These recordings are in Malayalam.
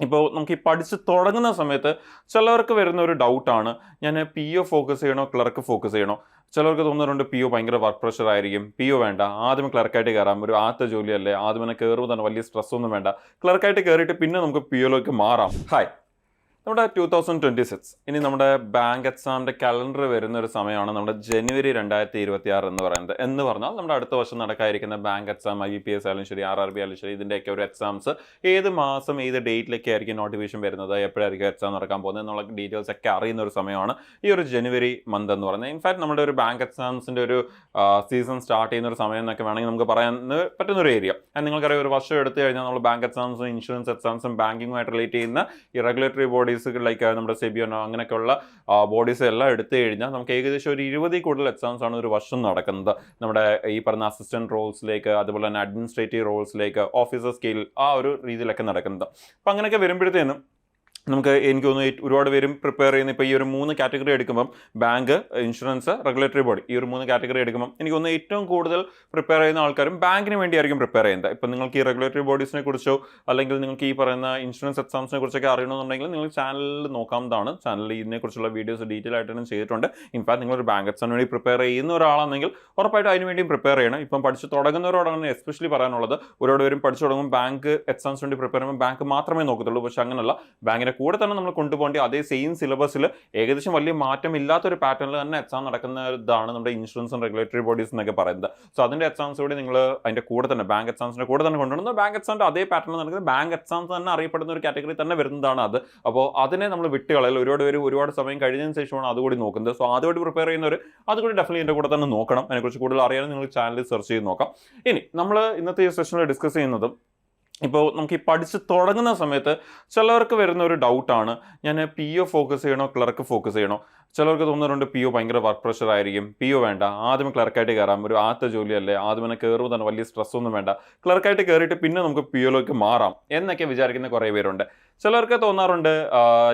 ഇപ്പോൾ നമുക്ക് ഈ പഠിച്ച് തുടങ്ങുന്ന സമയത്ത് ചിലവർക്ക് വരുന്ന ഒരു ഡൗട്ടാണ്, ഞാൻ പി ഒ ഫോക്കസ് ചെയ്യണോ ക്ലർക്ക് ഫോക്കസ് ചെയ്യണോ. ചിലർക്ക് തോന്നുന്നുണ്ട് പി ഒ ഭയങ്കര വർക്ക് പ്രഷർ ആയിരിക്കും, പി ഒ വേണ്ട, ആദ്യം ക്ലർക്കായിട്ട് കയറാം, ഒരു ആദ്യത്തെ ജോലിയല്ലേ, ആദ്യം തന്നെ കയറുമ്പോൾ തന്നെ വലിയ സ്ട്രെസ് ഒന്നും വേണ്ട, ക്ലർക്കായിട്ട് കയറിയിട്ട് പിന്നെ നമുക്ക് പി ഒയിലേക്ക് മാറാം. ഹായ്, നമ്മുടെ 2026 ഇനി നമ്മുടെ ബാങ്ക് എക്സാമിൻ്റെ കലണ്ടർ വരുന്ന ഒരു സമയമാണ് നമ്മുടെ ജനുവരി 2026 എന്ന് പറയുന്നത്. എന്ന് പറഞ്ഞാൽ നമ്മുടെ അടുത്ത വർഷം നടക്കാതിരിക്കുന്ന ബാങ്ക് എക്സാം, IBPS ആയാലും ശരി, RRB ആയാലും ശരി, ഇതിൻ്റെയൊക്കെ ഒരു എക്സാംസ് ഏത് മാസം ഏത് ഡേറ്റിലൊക്കെ ആയിരിക്കും നോട്ടിഫിക്കേഷൻ വരുന്നത്, എപ്പോഴായിരിക്കും എക്സാം നടക്കാൻ പോകുന്നത് എന്നുള്ള ഡീറ്റെയിൽസ് ഒക്കെ അറിയുന്ന ഒരു സമയമാണ് ഈ ഒരു ജനുവരി മന്ത് എന്ന് പറയുന്നത്. ഇൻഫാക്ട് നമ്മുടെ ഒരു ബാങ്ക് എക്സാംസിൻ്റെ ഒരു സീസൺ സ്റ്റാർട്ട് ചെയ്യുന്ന ഒരു സമയം എന്നൊക്കെ വേണമെങ്കിൽ നമുക്ക് പറയാൻ പറ്റുന്ന ഒരു ഏരിയ. നിങ്ങൾക്കറിയാം, ഒരു വർഷം എടുത്തു കഴിഞ്ഞാൽ നമ്മൾ ബാങ്ക് എക്സാംസും ഇൻഷുറൻസ് എക്സാംസും ബാങ്കിങ്ങുമായിട്ട് റിലേറ്റ് ചെയ്യുന്ന ഈ റെഗുലേറ്ററി ബോഡീസ് ലൈക്ക് നമ്മുടെ സെബിയോനോ അങ്ങനെയൊക്കെയുള്ള ബോഡീസ് എല്ലാം എടുത്തു കഴിഞ്ഞാൽ നമുക്ക് ഏകദേശം ഒരു 20 കൂടുതൽ എക്സാംസ് ആണ് ഒരു വർഷം നടക്കുന്നത്. നമ്മുടെ ഈ പറഞ്ഞ അസിസ്റ്റന്റ് റോൾസിലേക്ക്, അതുപോലെ തന്നെ അഡ്മിനിസ്ട്രേറ്റീവ് റോൾസിലേക്ക്, ഓഫീസർ സ്കെയിൽ ആ ഒരു രീതിയിലൊക്കെ നടക്കുന്നത്. അപ്പം അങ്ങനെയൊക്കെ വരുമ്പോഴത്തേനും എനിക്ക് തോന്നുന്നു ഒരുപാട് പേരും പ്രിപ്പയർ ചെയ്യുന്ന ഇപ്പോൾ ഈ ഒരു 3 കാറ്റഗറി എടുക്കുമ്പം ബാങ്ക്, ഇൻഷുറൻസ്, റെഗുലേറ്ററി ബോഡി, ഈ ഒരു 3 കാറ്റഗറി എടുക്കുമ്പം എനിക്ക് തോന്നുന്നു ഏറ്റവും കൂടുതൽ പ്രിപ്പയർ ചെയ്യുന്ന ആൾക്കാരും ബാങ്കിന് വേണ്ടിയായിരിക്കും പ്രിപ്പയർ ചെയ്യുന്നത്. ഇപ്പം നിങ്ങൾക്ക് ഈ റെഗുലേറ്ററി ബോഡീസിനെ കുറിച്ചോ അല്ലെങ്കിൽ നിങ്ങൾക്ക് ഈ പറയുന്ന ഇൻഷുറൻസ് എക്സാംസിനെ കുറിച്ചൊക്കെ അറിയണമെന്നുണ്ടെങ്കിൽ നിങ്ങൾ ചാനലിൽ നോക്കാവുന്നതാണ്. ചാനലിൽ ഇതിനെക്കുറിച്ചുള്ള വീഡിയോസ് ഡീറ്റെയിൽ ആയിട്ട് തന്നെ ചെയ്തിട്ടുണ്ട്. ഇൻഫാക്ട് നിങ്ങളൊരു ബാങ്ക് എക്സാമിന് വേണ്ടി പ്രിപ്പയർ ചെയ്യുന്ന ഒരാളാണെങ്കിൽ ഉറപ്പായിട്ടും അതിന് വേണ്ടിയും പ്രിപ്പയർ ചെയ്യണം. ഇപ്പം പഠിച്ച് തുടങ്ങുന്നവരോടാണ് എസ്പെഷ്യലി പറയാനുള്ളത്. ഒരുപാട് പേരും പഠിച്ചു തുടങ്ങും ബാങ്ക് എക്സാംസ് വേണ്ടി പ്രിപ്പയർ ചെയ്യുമ്പോൾ ബാങ്ക് മാത്രമേ നോക്കത്തുള്ളൂ. പക്ഷെ അങ്ങനെയല്ല, ബാങ്കിനെ കൂടെ തന്നെ നമ്മൾ കൊണ്ടുപോകേണ്ട അതേ സെയിം സിലബസിൽ ഏകദേശം വലിയ മാറ്റം ഇല്ലാത്തൊരു പാറ്റേണിൽ തന്നെ എക്സാം നടക്കുന്ന ഇതാണ് നമ്മുടെ ഇൻഷുറൻസ് ആൻഡ് റെഗുലേറ്ററി ബോഡീസ് എന്നൊക്കെ പറയുന്നത്. സോ അതിൻ്റെ എക്സാംസ് കൂടി നിങ്ങൾ അതിൻ്റെ കൂടെ തന്നെ ബാങ്ക് എക്സാംസിൻ്റെ കൂടെ തന്നെ കൊണ്ടുവരുന്നത് ബാങ്ക് എക്സാമിൻ്റെ അതേ പാറ്റേണിൽ നടക്കുന്നത് ബാങ്ക് എക്സാംസ് തന്നെ അറിയപ്പെടുന്ന ഒരു കാറ്റഗറി തന്നെ വരുന്നതാണ് അത്. അപ്പോൾ അതിനെ നമ്മൾ വിട്ടുകളയൽ. ഒരുപാട് സമയം കഴിഞ്ഞതിന് ശേഷമാണ് അതുകൂടി നോക്കുന്നത്. സോ അതുകൂടി പ്രിപ്പയർ ചെയ്യുന്നവർ അതുകൂടി ഡെഫിനറ്റ്ലി എൻ്റെ കൂടെ തന്നെ നോക്കണം. അതിനെക്കുറിച്ച് കൂടുതൽ അറിയാൻ നിങ്ങൾ ചാനലിൽ സെർച്ച് ചെയ്ത് നോക്കാം. ഇനി നമ്മൾ ഇന്നത്തെ ഈ സെഷനിൽ ഡിസ്കസ് ചെയ്യുന്നതും ഇപ്പോൾ നമുക്ക് ഈ പഠിച്ച് തുടങ്ങുന്ന സമയത്ത് ചിലവർക്ക് വരുന്ന ഒരു ഡൗട്ടാണ്, ഞാൻ പി ഒ ഫോക്കസ് ചെയ്യണോ ക്ലർക്ക് ഫോക്കസ് ചെയ്യണോ. ചിലർക്ക് തോന്നുന്നുണ്ട് പി ഒ ഭയങ്കര വർക്ക് പ്രഷർ ആയിരിക്കും, പി ഒ വേണ്ട, ആദ്യം ക്ലർക്കായിട്ട് കയറാം, ഒരു ആദ്യത്തെ ജോലിയല്ലേ, ആദ്യം തന്നെ കയറുമ്പോൾ തന്നെ വലിയ സ്ട്രെസ് ഒന്നും വേണ്ട, ക്ലർക്കായിട്ട് കയറിയിട്ട് പിന്നെ നമുക്ക് പി ഒയിലേക്ക് മാറാം എന്നൊക്കെ വിചാരിക്കുന്ന കുറേ പേരുണ്ട്. ചിലർക്ക് തോന്നാറുണ്ട്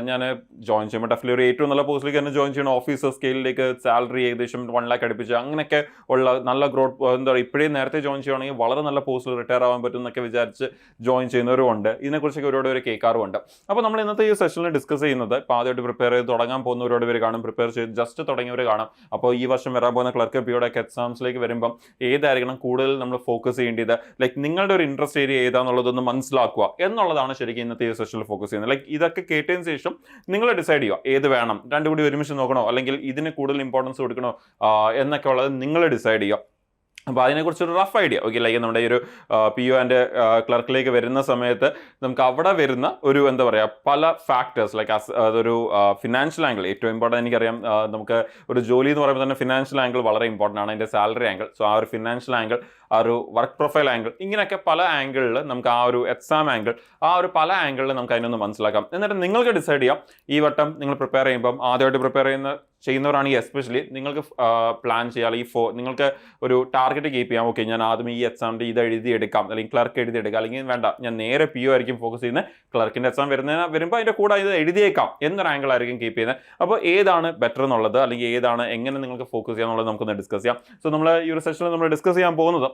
ഞാൻ ജോയിൻ ചെയ്യുമ്പോൾ ഡെഫിനറ്റ്ലി ഒരു ഏറ്റവും നല്ല പോസ്റ്റിലേക്ക് തന്നെ ജോയിൻ ചെയ്യണം, ഓഫീസർ സ്കെയിലിലേക്ക് സാലറി ഏകദേശം 1 lakh അടുപ്പിച്ച് അങ്ങനെയൊക്കെ ഉള്ള നല്ല ഗ്രോത്ത്, എന്താ പറയുക, ഇപ്പോഴേ നേരത്തെ ജോയിൻ ചെയ്യുകയാണെങ്കിൽ വളരെ നല്ല പോസ്റ്റിൽ റിട്ടയർ ആവാൻ പറ്റും എന്നൊക്കെ വിചാരിച്ച് ജോയിൻ ചെയ്യുന്നവരും ഉണ്ട്. ഇതിനെക്കുറിച്ചൊക്കെ ഒരുപാട് പേര് കേൾക്കാറുമുണ്ട്. അപ്പോൾ നമ്മൾ ഇന്നത്തെ ഈ സെഷനിൽ ഡിസ്കസ് ചെയ്യുന്നത്, ഇപ്പോൾ ആദ്യമായിട്ട് പ്രിപ്പയർ ചെയ്ത് തുടങ്ങാൻ പോകുന്ന ഒരുപാട് പേര് കാണും, പ്രിപ്പയർ ചെയ്ത് ജസ്റ്റ് തുടങ്ങിയവർ കാണാം. അപ്പോൾ ഈ വർഷം വരാൻ പോകുന്ന ക്ലർക്ക് പിയുടെ ഒക്കെ എക്സാംസിലേക്ക് വരുമ്പം ഏതായിരിക്കണം കൂടുതൽ നമ്മൾ ഫോക്കസ് ചെയ്യേണ്ടത്, ലൈക്ക് നിങ്ങളുടെ ഒരു ഇൻട്രസ്റ്റ് ഏരിയ ഏതാണെന്നുള്ളതൊന്ന് മനസ്സിലാക്കുക എന്നുള്ളതാണ് ശരിക്കും ഇന്നത്തെ ഈ സെഷനിൽ ഫോക്കസ് ചെയ്യുന്നത്. ലൈക്ക് ഇതൊക്കെ കേട്ടതിന് ശേഷം നിങ്ങൾ ഡിസൈഡ് ചെയ്യുക ഏത് വേണം, രണ്ടും കൂടി ഒരുമിച്ച് നോക്കണോ അല്ലെങ്കിൽ ഇതിന് കൂടുതൽ ഇമ്പോർട്ടൻസ് കൊടുക്കണോ എന്നൊക്കെ ഉള്ളത് നിങ്ങൾ ഡിസൈഡ് ചെയ്യുക. അപ്പോൾ അതിനെക്കുറിച്ചൊരു റഫ് ഐഡിയ ഓക്കെ, ലൈക്ക് നമ്മുടെ ഈ ഒരു പി ഒ ആൻഡ് ക്ലർക്കിലേക്ക് വരുന്ന സമയത്ത് നമുക്ക് അവിടെ വരുന്ന ഒരു എന്താ പറയുക പല ഫാക്ടേഴ്സ്, ലൈക്ക് അതൊരു ഫിനാൻഷ്യൽ ആംഗിൾ ഏറ്റവും ഇമ്പോർട്ടൻ്റ്. എനിക്കറിയാം നമുക്ക് ഒരു ജോലി എന്ന് പറയുമ്പോൾ തന്നെ ഫിനാൻഷ്യൽ ആംഗിൾ വളരെ ഇമ്പോർട്ടൻ്റ് ആണ്, അതിൻ്റെ സാലറി ആംഗിൾ. സോ ആ ഒരു ഫിനാൻഷ്യൽ ആംഗിൾ, ആ ഒരു വർക്ക് പ്രൊഫൈൽ ആംഗിൾ, ഇങ്ങനെയൊക്കെ പല ആംഗിളിൽ നമുക്ക് ആ ഒരു എക്സാം ആംഗിൾ, ആ ഒരു പല ആംഗിളിൽ നമുക്ക് അതിനൊന്ന് മനസ്സിലാക്കാം. എന്നിട്ട് നിങ്ങൾക്ക് ഡിസൈഡ് ചെയ്യാം ഈ വട്ടം നിങ്ങൾ പ്രിപ്പയർ ചെയ്യുമ്പം ആദ്യമായിട്ട് പ്രിപ്പയർ ചെയ്യുന്നവരാണെങ്കിൽ എസ്പെഷ്യലി നിങ്ങൾക്ക് പ്ലാൻ ചെയ്യാം, നിങ്ങൾക്ക് ഒരു ടാർഗറ്റ് കീപ്പ് ചെയ്യാം. ഓക്കെ, ഞാൻ ആദ്യം ഈ എക്സാമിൻ്റെ ഇത് എഴുതിയെടുക്കാം, അല്ലെങ്കിൽ ക്ലർക്ക് എഴുതിയെടുക്കാം, അല്ലെങ്കിൽ വേണ്ട ഞാൻ നേരെ പി ഒ ആയിരിക്കും ഫോക്കസ് ചെയ്യുന്നത്, ക്ലർക്കിൻ്റെ എക്സാം വരുമ്പോൾ അതിൻ്റെ കൂടെ ഇത് എഴുതിയേക്കാം എന്നൊരു ആംഗിൾ ആയിരിക്കും കീപ്പ് ചെയ്യുന്നത്. അപ്പോൾ ഏതാണ് ബെറ്റർ എന്നുള്ളത്, അല്ലെങ്കിൽ ഏതാണ് എങ്ങനെ നിങ്ങൾക്ക് ഫോക്കസ് ചെയ്യാന്നുള്ളത് നമുക്കൊന്ന് ഡിസ്കസ് ചെയ്യാം. സോ നമ്മൾ ഈ ഒരു സെഷനിൽ നമ്മൾ ഡിസ്കസ് ചെയ്യാൻ പോകുന്നത്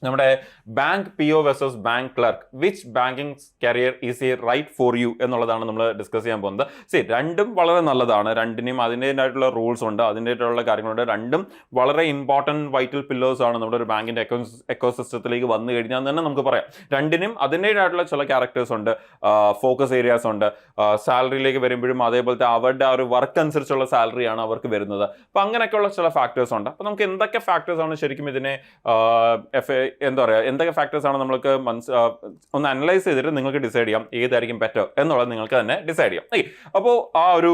നമ്മുടെ bank P O versus bank clerk, which banking career is A right for you എന്നുള്ളതാണ് നമ്മൾ ഡിസ്കസ് ചെയ്യാൻ പോകുന്നത്. രണ്ടും വളരെ നല്ലതാണ്, രണ്ടിനും അതിൻ്റെതായിട്ടുള്ള റൂൾസ് ഉണ്ട്, അതിൻ്റെതായിട്ടുള്ള കാര്യങ്ങളുണ്ട്. രണ്ടും വളരെ ഇമ്പോർട്ടൻറ്റ് വൈറ്റൽ പില്ലേഴ്സ് ആണ് നമ്മുടെ ഒരു ബാങ്കിൻ്റെ എക്കോസിസ്റ്റത്തിലേക്ക് വന്നു കഴിഞ്ഞാൽ തന്നെ നമുക്ക് പറയാം. രണ്ടിനും അതിൻ്റെതായിട്ടുള്ള ചില ക്യാരക്ടേഴ്സ് ഉണ്ട്, ഫോക്കസ് ഏരിയാസ് ഉണ്ട്. സാലറിയിലേക്ക് വരുമ്പോഴും അതേപോലത്തെ അവരുടെ ആ ഒരു വർക്ക് അനുസരിച്ചുള്ള സാലറിയാണ് അവർക്ക് വരുന്നത്. അപ്പോൾ അങ്ങനെയൊക്കെയുള്ള ചില ഫാക്ടേഴ്സ് ഉണ്ട്. അപ്പോൾ നമുക്ക് എന്തൊക്കെ ഫാക്ടേഴ്സാണ് ശരിക്കും ഇതിനെ എന്താ പറയുക, എന്തൊക്കെ ഫാക്ടേഴ്സാണ് നമ്മൾക്ക് ഒന്ന് അനലൈസ് ചെയ്തിട്ട് നിങ്ങൾക്ക് ഡിസൈഡ് ചെയ്യാം ഏതായിരിക്കും ബെറ്റർ എന്നുള്ളത് നിങ്ങൾക്ക് തന്നെ ഡിസൈഡ് ചെയ്യാം. അപ്പോൾ ആ ഒരു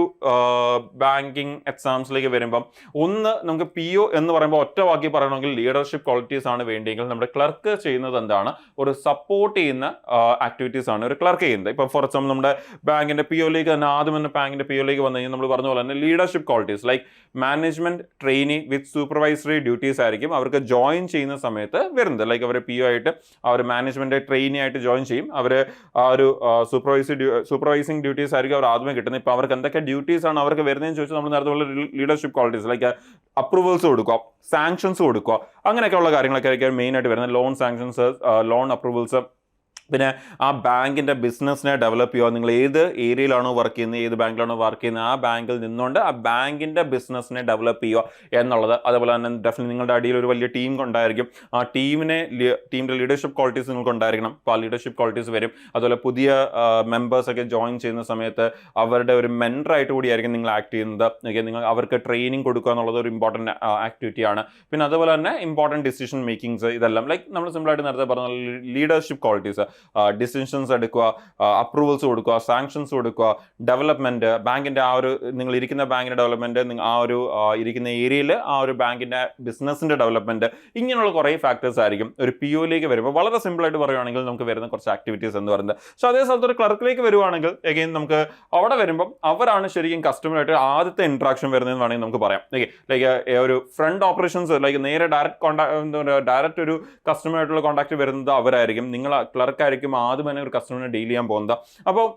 ബാങ്കിങ് എക്സാംസിലേക്ക് വരുമ്പം ഒന്ന് നമുക്ക് പി ഒ എന്ന് പറയുമ്പോൾ ഒറ്റ വാക്കി പറയണമെങ്കിൽ ലീഡർഷിപ്പ് ക്വാളിറ്റീസ് ആണ് വേണ്ടിയെങ്കിൽ നമ്മുടെ ക്ലർക്ക് ചെയ്യുന്നത് എന്താണ്, ഒരു സപ്പോർട്ട് ചെയ്യുന്ന ആക്ടിവിറ്റീസ് ആണ് ഒരു ക്ലർക്ക് ചെയ്യുന്നത്. ഇപ്പം ഫോർ എക്സാമ്പിൾ നമ്മുടെ ബാങ്കിൻ്റെ പി ഒയിലേക്ക് തന്നെ ആദ്യം തന്നെ ബാങ്കിൻ്റെ പി ഒയിലേക്ക് വന്നു കഴിഞ്ഞാൽ നമ്മൾ പറഞ്ഞ പോലെ തന്നെ leadership qualities like management trainee with supervisory duties ആയിരിക്കും അവർക്ക് ജോയിൻ ചെയ്യുന്ന സമയത്ത് വരുന്നത്. ലൈക്ക് അവർ പി ഒ ആയിട്ട് ആ ഒരു മാനേജ്മെന്റ് ട്രെയിനി ആയിട്ട് ജോയിൻ ചെയ്യും. അവർ ആ ഒരു സൂപ്പർവൈസിങ് ഡ്യൂട്ടീസ് ആയിരിക്കും അവർ ആദ്യമേ കിട്ടുന്നത്. ഇപ്പോൾ അവർക്ക് എന്തൊക്കെ ഡ്യൂട്ടീസ് ആണ് അവർക്ക് വരുന്നതെന്ന് ചോദിച്ചാൽ നമ്മൾ നേരത്തെ പോലെ ലീഡർഷിപ്പ് ക്വാളിറ്റീസ് ലൈക്ക് അപ്രൂവൽസ് കൊടുക്കുക, സാങ്ഷൻസ് കൊടുക്കുക, അങ്ങനെയൊക്കെയുള്ള കാര്യങ്ങളൊക്കെ ആയിരിക്കും മെയിൻ ആയിട്ട് വരുന്നത്. ലോൺ സാങ്ഷൻസ്, ലോൺ അപ്രൂവൽസ്, പിന്നെ ആ ബാങ്കിൻ്റെ ബിസിനസ്സിനെ ഡെവലപ്പ് ചെയ്യുക. നിങ്ങൾ ഏത് ഏരിയയിലാണോ വർക്ക് ചെയ്യുന്നത്, ഏത് ബാങ്കിലാണോ വർക്ക് ചെയ്യുന്നത്, ആ ബാങ്കിൽ നിന്നുകൊണ്ട് ആ ബാങ്കിൻ്റെ ബിസിനസ്സിനെ ഡെവലപ്പ് ചെയ്യുക എന്നുള്ളത്. അതുപോലെ തന്നെ ഡെഫിനറ്റ്ലി നിങ്ങളുടെ അടിയിൽ ഒരു വലിയ ടീം ഉണ്ടായിരിക്കും. ആ ടീമിൻ്റെ ലീഡർഷിപ്പ് ക്വാളിറ്റീസ് നിങ്ങൾക്ക് ഉണ്ടായിരിക്കണം. അപ്പോൾ ആ ലീഡർഷിപ്പ് ക്വാളിറ്റീസ് വരും. അതുപോലെ പുതിയ മെമ്പേഴ്സൊക്കെ ജോയിൻ ചെയ്യുന്ന സമയത്ത് അവരുടെ ഒരു മെൻറ്ററായിട്ട് കൂടിയായിരിക്കും നിങ്ങൾ ആക്ട് ചെയ്യുന്നത്. നിങ്ങൾ അവർക്ക് ട്രെയിനിങ് കൊടുക്കുക എന്നുള്ളത് ഒരു ഇമ്പോർട്ടൻറ്റ് ആക്ടിവിറ്റിയാണ്. പിന്നെ അതുപോലെ തന്നെ ഇമ്പോർട്ടൻറ്റ് ഡിസിഷൻ മേക്കിങ്സ്, ഇതെല്ലാം ലൈക്ക് നമ്മൾ സിമ്പിളായിട്ട് നേരത്തെ പറഞ്ഞ ലീഡർഷിപ്പ് ക്വാളിറ്റീസ്, ഡിസിഷൻസ് എടുക്കുക, അപ്രൂവൽസ് കൊടുക്കുക, സാങ്ഷൻസ് കൊടുക്കുക, ഡെവലപ്മെൻറ്റ്, ബാങ്കിൻ്റെ ആ ഒരു നിങ്ങൾ ഇരിക്കുന്ന ബാങ്കിൻ്റെ ഡെവലപ്മെൻറ്റ്, ആ ഒരു ഇരിക്കുന്ന ഏരിയയിൽ ആ ഒരു ബാങ്കിൻ്റെ ബിസിനസ്സിൻ്റെ ഡെവലപ്മെൻറ്റ്, ഇങ്ങനെയുള്ള കുറേ ഫാക്ടേഴ്സ് ആയിരിക്കും ഒരു പി ഒയിലേക്ക് വരുമ്പോൾ. വളരെ സിമ്പിളായിട്ട് പറയുകയാണെങ്കിൽ നമുക്ക് വരുന്ന കുറച്ച് ആക്ടിവിറ്റീസ് എന്ന് പറയുന്നത്. സോ അതേ സ്ഥലത്ത് ഒരു ക്ലർക്കിലേക്ക് വരുവാണെങ്കിൽ എഗെയിൻ നമുക്ക് അവിടെ വരുമ്പം അവരാണ് ശരിക്കും കസ്റ്റമറായിട്ട് ആദ്യത്തെ ഇൻട്രാക്ഷൻ വരുന്നതെന്ന് വേണമെങ്കിൽ നമുക്ക് പറയാം. ലൈക്ക് ഒരു ഫ്രണ്ട് ഓപ്പറേഷൻസ്, ലൈക്ക് നേരെ ഡയറക്റ്റ് ഒരു കസ്റ്റമറായിട്ടുള്ള കോൺടാക്ട് വരുന്നത് അവരായിരിക്കും. നിങ്ങൾ ക്ലർക്കായിരിക്കും ആദ്യം തന്നെ ഒരു കസ്റ്റമറിനെ ഡീൽ ചെയ്യാൻ പോകുന്നത്. അപ്പോൾ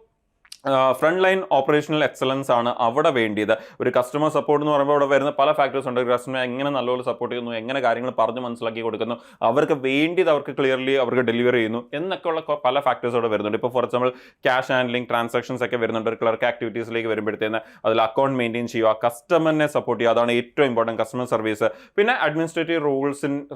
ഫ്രണ്ട് ലൈൻ ഓപ്പറേഷണൽ എക്സലൻസ് ആണ് അവിടെ വേണ്ടിയത്. ഒരു കസ്റ്റമർ സപ്പോർട്ട് എന്ന് പറയുമ്പോൾ അവിടെ വരുന്ന പല ഫാക്ടേഴ്സ് ഉണ്ട്. കസ്റ്റമറെ എങ്ങനെ നല്ലപോലെ സപ്പോർട്ട് ചെയ്യുന്നു, എങ്ങനെ കാര്യങ്ങൾ പറഞ്ഞ് മനസ്സിലാക്കി കൊടുക്കുന്നു, അവർക്ക് വേണ്ടിയത് അവർക്ക് ക്ലിയർലി അവർക്ക് ഡെലിവറി ചെയ്യുന്നു എന്നൊക്കെയുള്ള പല ഫാക്ടേഴ്സ് അവിടെ വരുന്നുണ്ട്. ഇപ്പോൾ for example cash handling, transactions ഒക്കെ വരുന്നുണ്ട്. ഒരു ക്ലർക്ക് ആക്ടിവിറ്റീസിലേക്ക് വരുമ്പോഴത്തേന് അതിൽ അക്കൗണ്ട് മെയിൻറ്റെയിൻ ചെയ്യുക, കസ്റ്റമറിനെ സപ്പോർട്ട് ചെയ്യുക, അതാണ് ഏറ്റവും ഇമ്പോർട്ടൻറ്റ്, കസ്റ്റമർ സർവീസ്. പിന്നെ അഡ്മിനിസ്ട്രേറ്റീവ്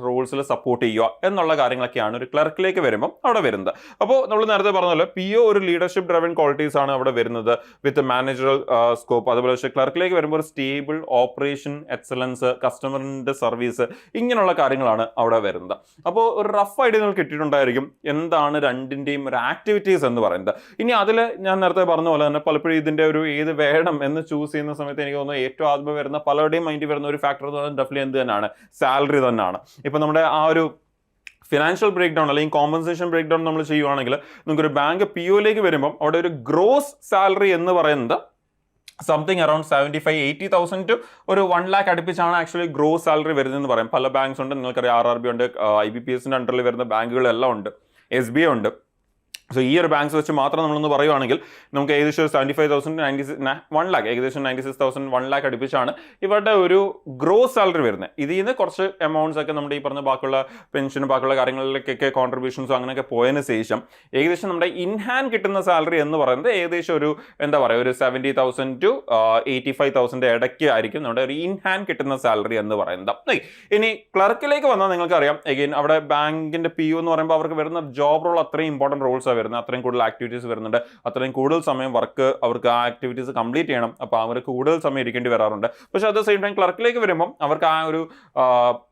റൂൾസിൽ സപ്പോർട്ട് ചെയ്യുക എന്നുള്ള കാര്യങ്ങളൊക്കെയാണ് ഒരു ക്ലർക്കിലേക്ക് വരുമ്പോൾ അവിടെ വരുന്നത്. അപ്പോൾ നമ്മൾ നേരത്തെ പറഞ്ഞല്ലോ പി ഒ ഒരു ലീഡർഷിപ്പ് ഡ്രൈവൻ ക്വാളിറ്റീസ് ആണ് അവിടെ വരുന്നത് വിത്ത് മാനേജറൽ സ്കോപ്പ്. അതുപോലെ പക്ഷേ ക്ലർക്കിലേക്ക് വരുമ്പോൾ ഒരു സ്റ്റേബിൾ ഓപ്പറേഷൻ എക്സലൻസ്, കസ്റ്റമറിന്റെ സർവീസ്, ഇങ്ങനെയുള്ള കാര്യങ്ങളാണ് അവിടെ വരുന്നത്. അപ്പോൾ ഒരു റഫ് ഐഡിയ നിങ്ങൾക്ക് കിട്ടിയിട്ടുണ്ടായിരിക്കും എന്താണ് രണ്ടിൻ്റെയും ഒരു ആക്ടിവിറ്റീസ് എന്ന് പറയുന്നത്. ഇനി അതിൽ ഞാൻ നേരത്തെ പറഞ്ഞ പോലെ തന്നെ പലപ്പോഴും ഇതിൻ്റെ ഒരു ഏത് വേണം എന്ന് ചൂസ് ചെയ്യുന്ന സമയത്ത് എനിക്ക് തോന്നുന്നു ഏറ്റവും ആദ്യം വരുന്ന പലരുടെയും മൈൻഡിൽ വരുന്ന ഒരു ഫാക്ടർ എന്ന് പറയുന്നത് ഡെഫിനറ്റ്ലി എന്ത് തന്നെയാണ്, സാലറി തന്നെയാണ്. ഇപ്പം നമ്മുടെ ആ ഒരു ഫിനാൻഷ്യൽ ബ്രേക്ക് ഡൗൺ അല്ലെങ്കിൽ കോമ്പൻസേഷൻ ബ്രേക്ക് ഡൗൺ നമ്മൾ ചെയ്യുവാണെങ്കിൽ നിങ്ങൾക്കൊരു ബാങ്ക് പി ഒയിലേക്ക് വരുമ്പം അവിടെ ഒരു ഗ്രോസ് സാലറി എന്ന് പറയുന്നത് സംതിങ് അറൌണ്ട് 75,000-80,000 ടു ഒരു 1 lakh അടുപ്പിച്ചാണ് ആക്ച്വലി ഗ്രോസ് സാലറി വരുന്നതെന്ന് പറയും. പല ബാങ്ക്സ് ഉണ്ട്, നിങ്ങൾക്കറിയാം RRB ഉണ്ട്, IBPS അണ്ടറിൽ വരുന്ന ബാങ്കുകളെല്ലാം ഉണ്ട്, SBI ഉണ്ട്. സോ ഈ ഒരു ബാങ്ക്സ് വെച്ച് മാത്രം നമ്മളൊന്ന് പറയുവാണെങ്കിൽ നമുക്ക് ഏകദേശം 75,000 1 lakh, ഏകദേശം 96,000 1 lakh അടുപ്പിച്ചാണ് ഇവരുടെ ഒരു ഗ്രോസ് സാലറി വരുന്നത്. ഇതിൽ നിന്ന് കുറച്ച് എമൗണ്ട്സ് ഒക്കെ നമ്മുടെ ഈ പറഞ്ഞ ബാക്കിയുള്ള പെൻഷനും ബാക്കിയുള്ള കാര്യങ്ങളിലേക്കൊക്കെ കോൺട്രിബ്യൂഷൻസും അങ്ങനെയൊക്കെ പോയതിന് ശേഷം ഏകദേശം നമ്മുടെ ഇൻ ഹാൻഡ് കിട്ടുന്ന സാലറി എന്ന് പറയുന്നത് ഏകദേശം ഒരു എന്താ പറയുക ഒരു 70,000 to 85,000 ഇടയ്ക്ക് ആയിരിക്കും നമ്മുടെ ഒരു ഇൻ ഹാൻഡ് കിട്ടുന്ന സാലറി എന്ന് പറയുന്നത്. ഇനി ക്ലർക്കിലേക്ക് വന്നാൽ നിങ്ങൾക്കറിയാം എഗെയിൻ അവിടെ ബാങ്കിന്റെ പി ഒ എന്ന് പറയുമ്പോൾ അവർക്ക് വരുന്ന ജോബ് റോൾ അത്രയും ഇമ്പോർട്ടൻറ്റ് റോൾസ് വരുന്നത്, അത്രയും കൂടുതൽ ആക്ടിവിറ്റീസ് വരുന്നുണ്ട്, അത്രയും കൂടുതൽ സമയം അവർക്ക് ആ ആക്ടിവിറ്റീസ് കംപ്ലീറ്റ് ചെയ്യണം. അപ്പോൾ അവർക്ക് കൂടുതൽ സമയം ഇരിക്കേണ്ടി വരാറുണ്ട്. പക്ഷേ അറ്റ് ദ സെയിം ടൈം ക്ലർക്കിലേക്ക് വരുമ്പോൾ അവർക്ക് ആ ഒരു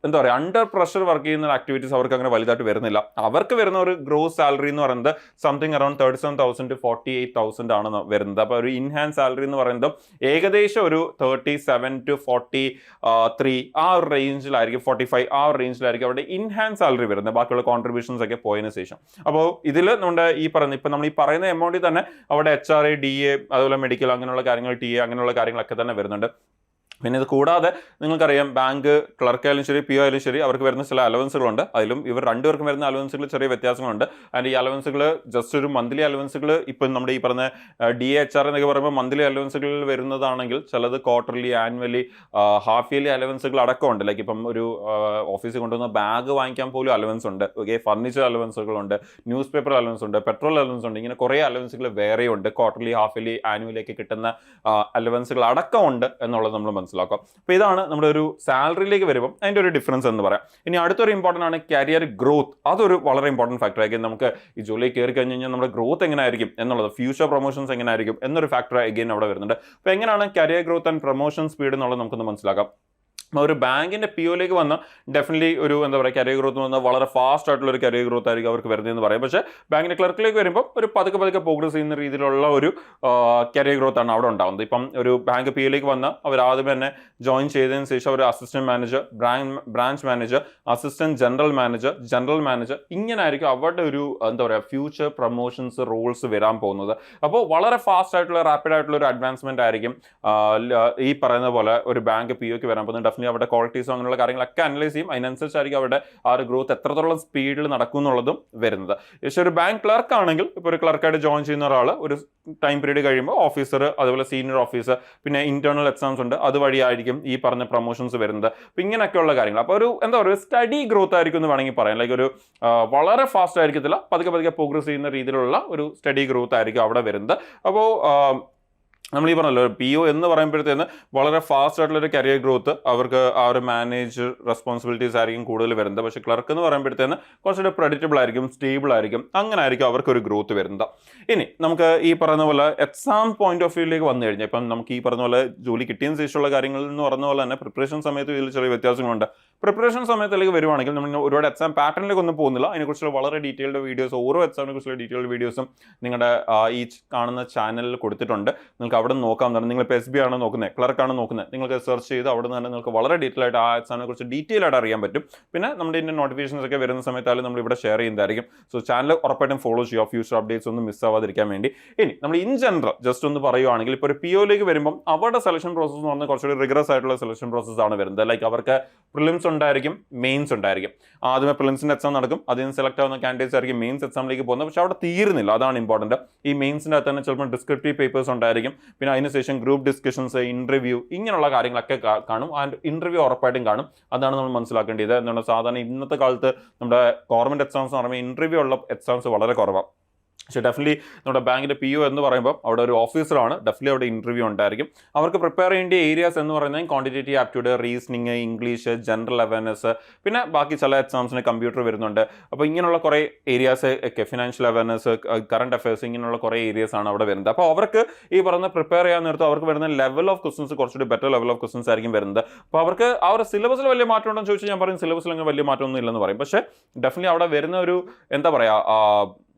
എന്താ പറയുക അണ്ടർ പ്രഷർ വർക്ക് ചെയ്യുന്ന ആക്ടിവിറ്റീസ് അവർക്ക് അങ്ങനെ വലുതായിട്ട് വരുന്നില്ല. അവർക്ക് വരുന്ന ഒരു ഗ്രോസ് സാലറി എന്ന് പറയുന്നത് സംതിങ് അറൌണ്ട് 37,000 to 48,000 ആണ് വരുന്നത്. അപ്പോൾ ഒരു ഇൻ ഹാൻഡ് സാലറി എന്ന് പറയുന്നത് ഏകദേശം ഒരു 37 to 43 ആ ഒരു റേഞ്ചിലായിരിക്കും, 45 ആ ഒരു റേഞ്ചിലായിരിക്കും അവരുടെ ഇൻ ഹാൻഡ് സാലറി വരുന്നത്, ബാക്കിയുള്ള കോൺട്രിബ്യൂഷൻസ് ഒക്കെ പോയതിനു ശേഷം. അപ്പോൾ ഇതിൽ നമ്മുടെ ഇപ്പം നമ്മൾ ഈ പറയുന്ന എമൗണ്ടിൽ തന്നെ അവിടെ HRA, DA, അതുപോലെ മെഡിക്കൽ അങ്ങനെയുള്ള കാര്യങ്ങൾ, TA അങ്ങനെയുള്ള കാര്യങ്ങളൊക്കെ തന്നെ വരുന്നുണ്ട്. പിന്നെ ഇത് കൂടാതെ നിങ്ങൾക്കറിയാം ബാങ്ക് ക്ലർക്ക് ആയാലും ശരി പി ഒ ആയാലും ശരി അവർക്ക് വരുന്ന ചില അലവൻസുകളുണ്ട്. അതിലും ഇവർ രണ്ടുപേർക്കും വരുന്ന അലവൻസുകൾ ചെറിയ വ്യത്യാസങ്ങളുണ്ട്. ആൻഡ് ഈ അലവൻസുകൾ ജസ്റ്റ് ഒരു മന്ത്ലി അലവൻസുകൾ ഇപ്പം നമ്മുടെ ഈ പറഞ്ഞ DA, HR എന്നൊക്കെ പറയുമ്പോൾ മന്ത്ലി അലവൻസുകളിൽ വരുന്നതാണെങ്കിൽ ചിലത് ക്വാർട്ടർലി, ആനുവലി, ഹാഫ് ഇയർലി അലവൻസുകൾ അടക്കമുണ്ട്. ലൈക്ക് ഇപ്പം ഒരു ഓഫീസിൽ കൊണ്ടുവന്ന ബാഗ് വാങ്ങിക്കാൻ പോലും അലവൻസ് ഉണ്ട്, ഓക്കെ, ഫർണിച്ചർ അലവൻസുകളുണ്ട്, ന്യൂസ് പേപ്പർ അലവൻസ് ഉണ്ട്, പെട്രോൾ അലവൻസ് ഉണ്ട്, ഇങ്ങനെ കുറേ അലവൻസുകൾ വേറെയുണ്ട്. ക്വാർട്ടർലി, ഹാഫ് ഇയർലി, ആനുവലി ഒക്കെ കിട്ടുന്ന അലവൻസുകൾ അടക്കമുണ്ട് എന്നുള്ളത് നമ്മൾ മനസ്സിലാക്കും. അപ്പോൾ ഇതാണ് നമ്മുടെ ഒരു സാലറിയിലേക്ക് വരുമ്പോൾ അതിൻ്റെ ഒരു ഡിഫറൻസ് എന്ന് പറയാം. ഇനി അടുത്തൊരു ഇമ്പോർട്ടൻ്റ് ആണ് കരിയർ ഗ്രോത്ത്. അതൊരു വളരെ ഇമ്പോർട്ടൻറ്റ് ഫാക്ടർ ആയിരിക്കും. നമുക്ക് ഈ ജോലി കയറി കഴിഞ്ഞ് കഴിഞ്ഞാൽ നമ്മുടെ ഗ്രോത്ത് എങ്ങനെ ആയിരിക്കും എന്നുള്ളത്, ഫ്യൂച്ചർ പ്രൊമോഷൻസ് എങ്ങനെ ആയിരിക്കും എന്നൊരു ഫാക്ടർ അഗെയിൻ അവിടെ വരുന്നുണ്ട്. അപ്പോൾ എങ്ങനെയാണ് career growth and promotion speed എന്നുള്ളത് നമുക്കൊന്ന് മനസ്സിലാക്കാം. ഒരു ബാങ്കിൻ്റെ പി ഒയിലേക്ക് വന്നാൽ ഡെഫിനറ്റ്ലി ഒരു എന്താ പറയുക കരിയർ ഗ്രോത്ത് വന്നാൽ വളരെ ഫാസ്റ്റ് ആയിട്ടുള്ള ഒരു കരിയർ ഗ്രോത്ത് ആയിരിക്കും അവർക്ക് വരുന്നതെന്ന് പറയാം. പക്ഷേ ബാങ്കിൻ്റെ ക്ലർക്കിലേക്ക് വരുമ്പോൾ ഒരു പതുക്കെ പ്രോഗ്രസ് ചെയ്യുന്ന രീതിയിലുള്ള ഒരു കരിയർ ഗ്രോത്ത് ആണ് അവിടെ ഉണ്ടാകുന്നത്. ഇപ്പം ഒരു ബാങ്ക് പി ഒയിലേക്ക് വന്നാൽ അവർ ആദ്യം തന്നെ ജോയിൻ ചെയ്തതിന് ശേഷം ഒരു assistant manager, branch manager, assistant general manager ഇങ്ങനെ ആയിരിക്കും അവരുടെ ഒരു എന്താ പറയുക ഫ്യൂച്ചർ പ്രൊമോഷൻസ് റോൾസ് വരാൻ പോകുന്നത്. അപ്പോൾ വളരെ ഫാസ്റ്റ് ആയിട്ടുള്ള റാപ്പിഡ് ആയിട്ടുള്ള ഒരു അഡ്വാൻസ്മെന്റ് ആയിരിക്കും ഈ പറയുന്ന പോലെ ഒരു ബാങ്ക് പി ഒക്ക് വരാൻ പോകുന്നത്. ഡെഫിനറ്റ്ലി അവരുടെ ക്വാളിറ്റീസും അങ്ങനെയുള്ള കാര്യങ്ങളൊക്കെ അനലൈസ് ചെയ്യും. അതിനനുസരിച്ചായിരിക്കും അവരുടെ ആ ഒരു ഗ്രോത്ത് എത്രത്തോളം സ്പീഡിൽ നടക്കും എന്നുള്ളതും വരുന്നത്. പക്ഷേ ഒരു ബാങ്ക് ക്ലർക്ക് ആണെങ്കിൽ ഇപ്പോൾ ഒരു ക്ലർക്കായിട്ട് ജോയിൻ ചെയ്യുന്ന ഒരാൾ ഒരു ടൈം പീരീഡ് കഴിയുമ്പോൾ ഓഫീസർ, അതുപോലെ സീനിയർ ഓഫീസർ, പിന്നെ ഇന്റേണൽ എക്സാംസ് ഉണ്ട്, അതുവഴിയായിരിക്കും ഈ പറഞ്ഞ പ്രൊമോഷൻസ് വരുന്നത്. അപ്പം ഇങ്ങനെയൊക്കെയുള്ള കാര്യങ്ങൾ. അപ്പോൾ ഒരു എന്താ പറയുക, സ്റ്റഡി ഗ്രോത്ത് ആയിരിക്കും എന്ന് വേണമെങ്കിൽ പറയാം. ലൈക്ക് ഒരു വളരെ ഫാസ്റ്റ് ആയിരിക്കത്തില്ല, പതുക്കെ പ്രോഗ്രസ് ചെയ്യുന്ന രീതിയിലുള്ള ഒരു സ്റ്റഡി ഗ്രോത്ത് ആയിരിക്കും അവിടെ വരുന്നത്. അപ്പോൾ നമ്മൾ ഈ പറഞ്ഞല്ലോ PO എന്ന് പറയുമ്പോഴത്തേന് വളരെ ഫാസ്റ്റ് ആയിട്ടുള്ളൊരു കരിയർ ഗ്രോത്ത് അവർക്ക് ആ ഒരു മാനേജർ റെസ്പോൺസിബിലിറ്റീസ് ആയിരിക്കും കൂടുതൽ വരുന്നത്. പക്ഷേ ക്ലർക്ക് എന്ന് പറയുമ്പോഴത്തേന് കുറച്ചുകൂടെ പ്രെഡിക്റ്റബിൾ ആയിരിക്കും, സ്റ്റേബിൾ ആയിരിക്കും, അങ്ങനെ ആയിരിക്കും അവർക്കൊരു ഗ്രോത്ത് വരുന്നത്. ഇനി നമുക്ക് ഈ പറയുന്ന പോലെ എക്സാം പോയിന്റ് ഓഫ് വ്യൂയിലേക്ക് വന്നു കഴിഞ്ഞാൽ ഇപ്പം നമുക്ക് ഈ പറഞ്ഞ പോലെ ജോലി കിട്ടിയതിന് ശേഷമുള്ള കാര്യങ്ങളിൽ എന്ന് പറഞ്ഞ പോലെ തന്നെ പ്രിപ്പറേഷൻ സമയത്ത് ഇതിൽ ചെറിയ വ്യത്യാസങ്ങളുണ്ട്. പ്രിപ്പറേഷൻ സമയത്തിലേക്ക് വരുവാണെങ്കിൽ നമ്മൾ ഒരുപാട് എക്സാം പാറ്റേണിലേക്ക് ഒന്നും പോകുന്നില്ല. അതിനെക്കുറിച്ചുള്ള വളരെ ഡീറ്റെയിൽഡ് വീഡിയോസ്, ഓരോ എക്സാമിനെ കുറിച്ചുള്ള ഡീറ്റെയിൽഡ് വീഡിയോസും നിങ്ങളുടെ ഈ കാണുന്ന ചാനലിൽ കൊടുത്തിട്ടുണ്ട്. നിങ്ങൾക്ക് അവിടെ നോക്കാം. നിങ്ങൾ ഇപ്പോൾ SB ആണ് നോക്കുന്നത്, ക്ലർക്കാണ് നോക്കുന്നത്, നിങ്ങൾക്ക് സെർച്ച് ചെയ്ത് അവിടെ നിന്ന് തന്നെ നിങ്ങൾക്ക് വളരെ ഡീറ്റെയിൽ ആയിട്ട് ആ എക്സാമിനെ കുറിച്ച് ഡീറ്റെയിൽ ആയിട്ട് അറിയാൻ പറ്റും. പിന്നെ നമ്മുടെ ഇതിൻ്റെ നോട്ടിഫിക്കേഷൻസ് ഒക്കെ വരുന്ന സമയത്തായാലും നമ്മൾ ഇവിടെ ഷെയർ ചെയ്യുന്നതായിരിക്കും. സോ ചാനൽ ഉറപ്പായിട്ടും ഫോളോ ചെയ്യുക, ഫ്യൂച്ചർ അപ്ഡേറ്റ്സ് ഒന്നും മിസ് ആവാതിരിക്കാൻ വേണ്ടി. ഇനി നമ്മൾ ഇൻ ജനറൽ ജസ്റ്റ് ഒന്ന് പറയുവാണെങ്കിൽ ഇപ്പോൾ ഒരു POയിലേക്ക് വരുമ്പോൾ അവരുടെ സെലക്ഷൻ പ്രോസസ്സ് എന്ന് പറഞ്ഞാൽ കുറച്ചുകൂടി റിഗ്രസ് ആയിട്ടുള്ള സെലക്ഷൻ പ്രോസസ്സ് ആണ് വരുന്നത്. ലൈക്ക് അവർക്ക് പ്രിലിംസ് ഉണ്ടായിരിക്കും, മെയിൻസ് ഉണ്ടായിരിക്കും. ആദ്യമേ പ്രിലിംസിൻ്റെ എക്സാം നടക്കും, അതിൽ നിന്ന് സെലക്ട് ആവുന്ന കാൻഡിഡേറ്റ്സ് ആയിരിക്കും മെയിൻസ് എക്സാമിലേക്ക് പോകുന്നത്. പക്ഷേ അവിടെ തീരുന്നില്ല, അതാണ് ഇമ്പോർട്ടൻറ്റ്. ഈ മെയിൻസിൻ്റെ അകത്ത് തന്നെ ചിലപ്പോൾ ഡിസ്ക്രിപ്റ്റീവ് പേപ്പേഴ്സ് ഉണ്ടായിരിക്കും, പിന്നെ അതിനുശേഷം ഗ്രൂപ്പ് ഡിസ്കഷൻസ്, ഇന്റർവ്യൂ, ഇങ്ങനെയുള്ള കാര്യങ്ങളൊക്കെ കാണും. ആൻഡ് ഇന്റർവ്യൂ ഉറപ്പായിട്ടും കാണും. അതാണ് നമ്മൾ മനസ്സിലാക്കേണ്ടത്. എന്താണ് സാധാരണ ഇന്നത്തെ കാലത്ത് നമ്മുടെ ഗവൺമെന്റ് എക്സാംസ് എന്ന് പറയുമ്പോൾ ഇന്റർവ്യൂ ഉള്ള എക്സാംസ് വളരെ കുറവാണ്. പക്ഷേ ഡെഫിനറ്റ്ലി നമ്മുടെ ബാങ്കിൻ്റെ PO എന്ന് പറയുമ്പോൾ അവിടെ ഒരു ഓഫീസറാണ്, ഡെഫിനറ്റ്ലി അവിടെ ഇന്റർവ്യൂ ഉണ്ടായിരിക്കും. അവർക്ക് പ്രിപ്പയർ ചെയ്യേണ്ട ഏരിയാസ് എന്ന് പറയുന്നത് quantitative aptitude, reasoning, English, general awareness, പിന്നെ ബാക്കി ചില എക്സാംസിന് കമ്പ്യൂട്ടർ വരുന്നുണ്ട്. അപ്പോൾ ഇങ്ങനെയുള്ള കുറേ ഏരിയാസ് ഒക്കെ, ഫിനാൻഷ്യൽ അവയർനെസ്, കറണ്ട് അഫയേഴ്സ്, ഇങ്ങനെയുള്ള കുറേ ഏരിയാസ് ആണ് അവിടെ വരുന്നത്. അപ്പോൾ അവർക്ക് ഈ പറഞ്ഞ പ്രിപ്പയർ ചെയ്യാൻ നേരത്ത് അവർക്ക് വരുന്ന ലെവൽ ഓഫ് ക്വസ്റ്റൻസ് കുറച്ചുകൂടി ബെറ്റർ ലെവൽ ഓഫ് ക്വസ്റ്റൻസ് ആയിരിക്കും വരുന്നത്. അപ്പോൾ അവർക്ക് ആ ഒരു സിലബസിൽ വലിയ മാറ്റം ഉണ്ടെന്ന് ചോദിച്ചാൽ ഞാൻ പറയും സിലബസിൽ അങ്ങനെ വലിയ മാറ്റമൊന്നും ഇല്ലെന്ന് പറയും. പക്ഷേ ഡെഫിനറ്റ്ലി അവിടെ വരുന്ന ഒരു എന്താ പറയുക,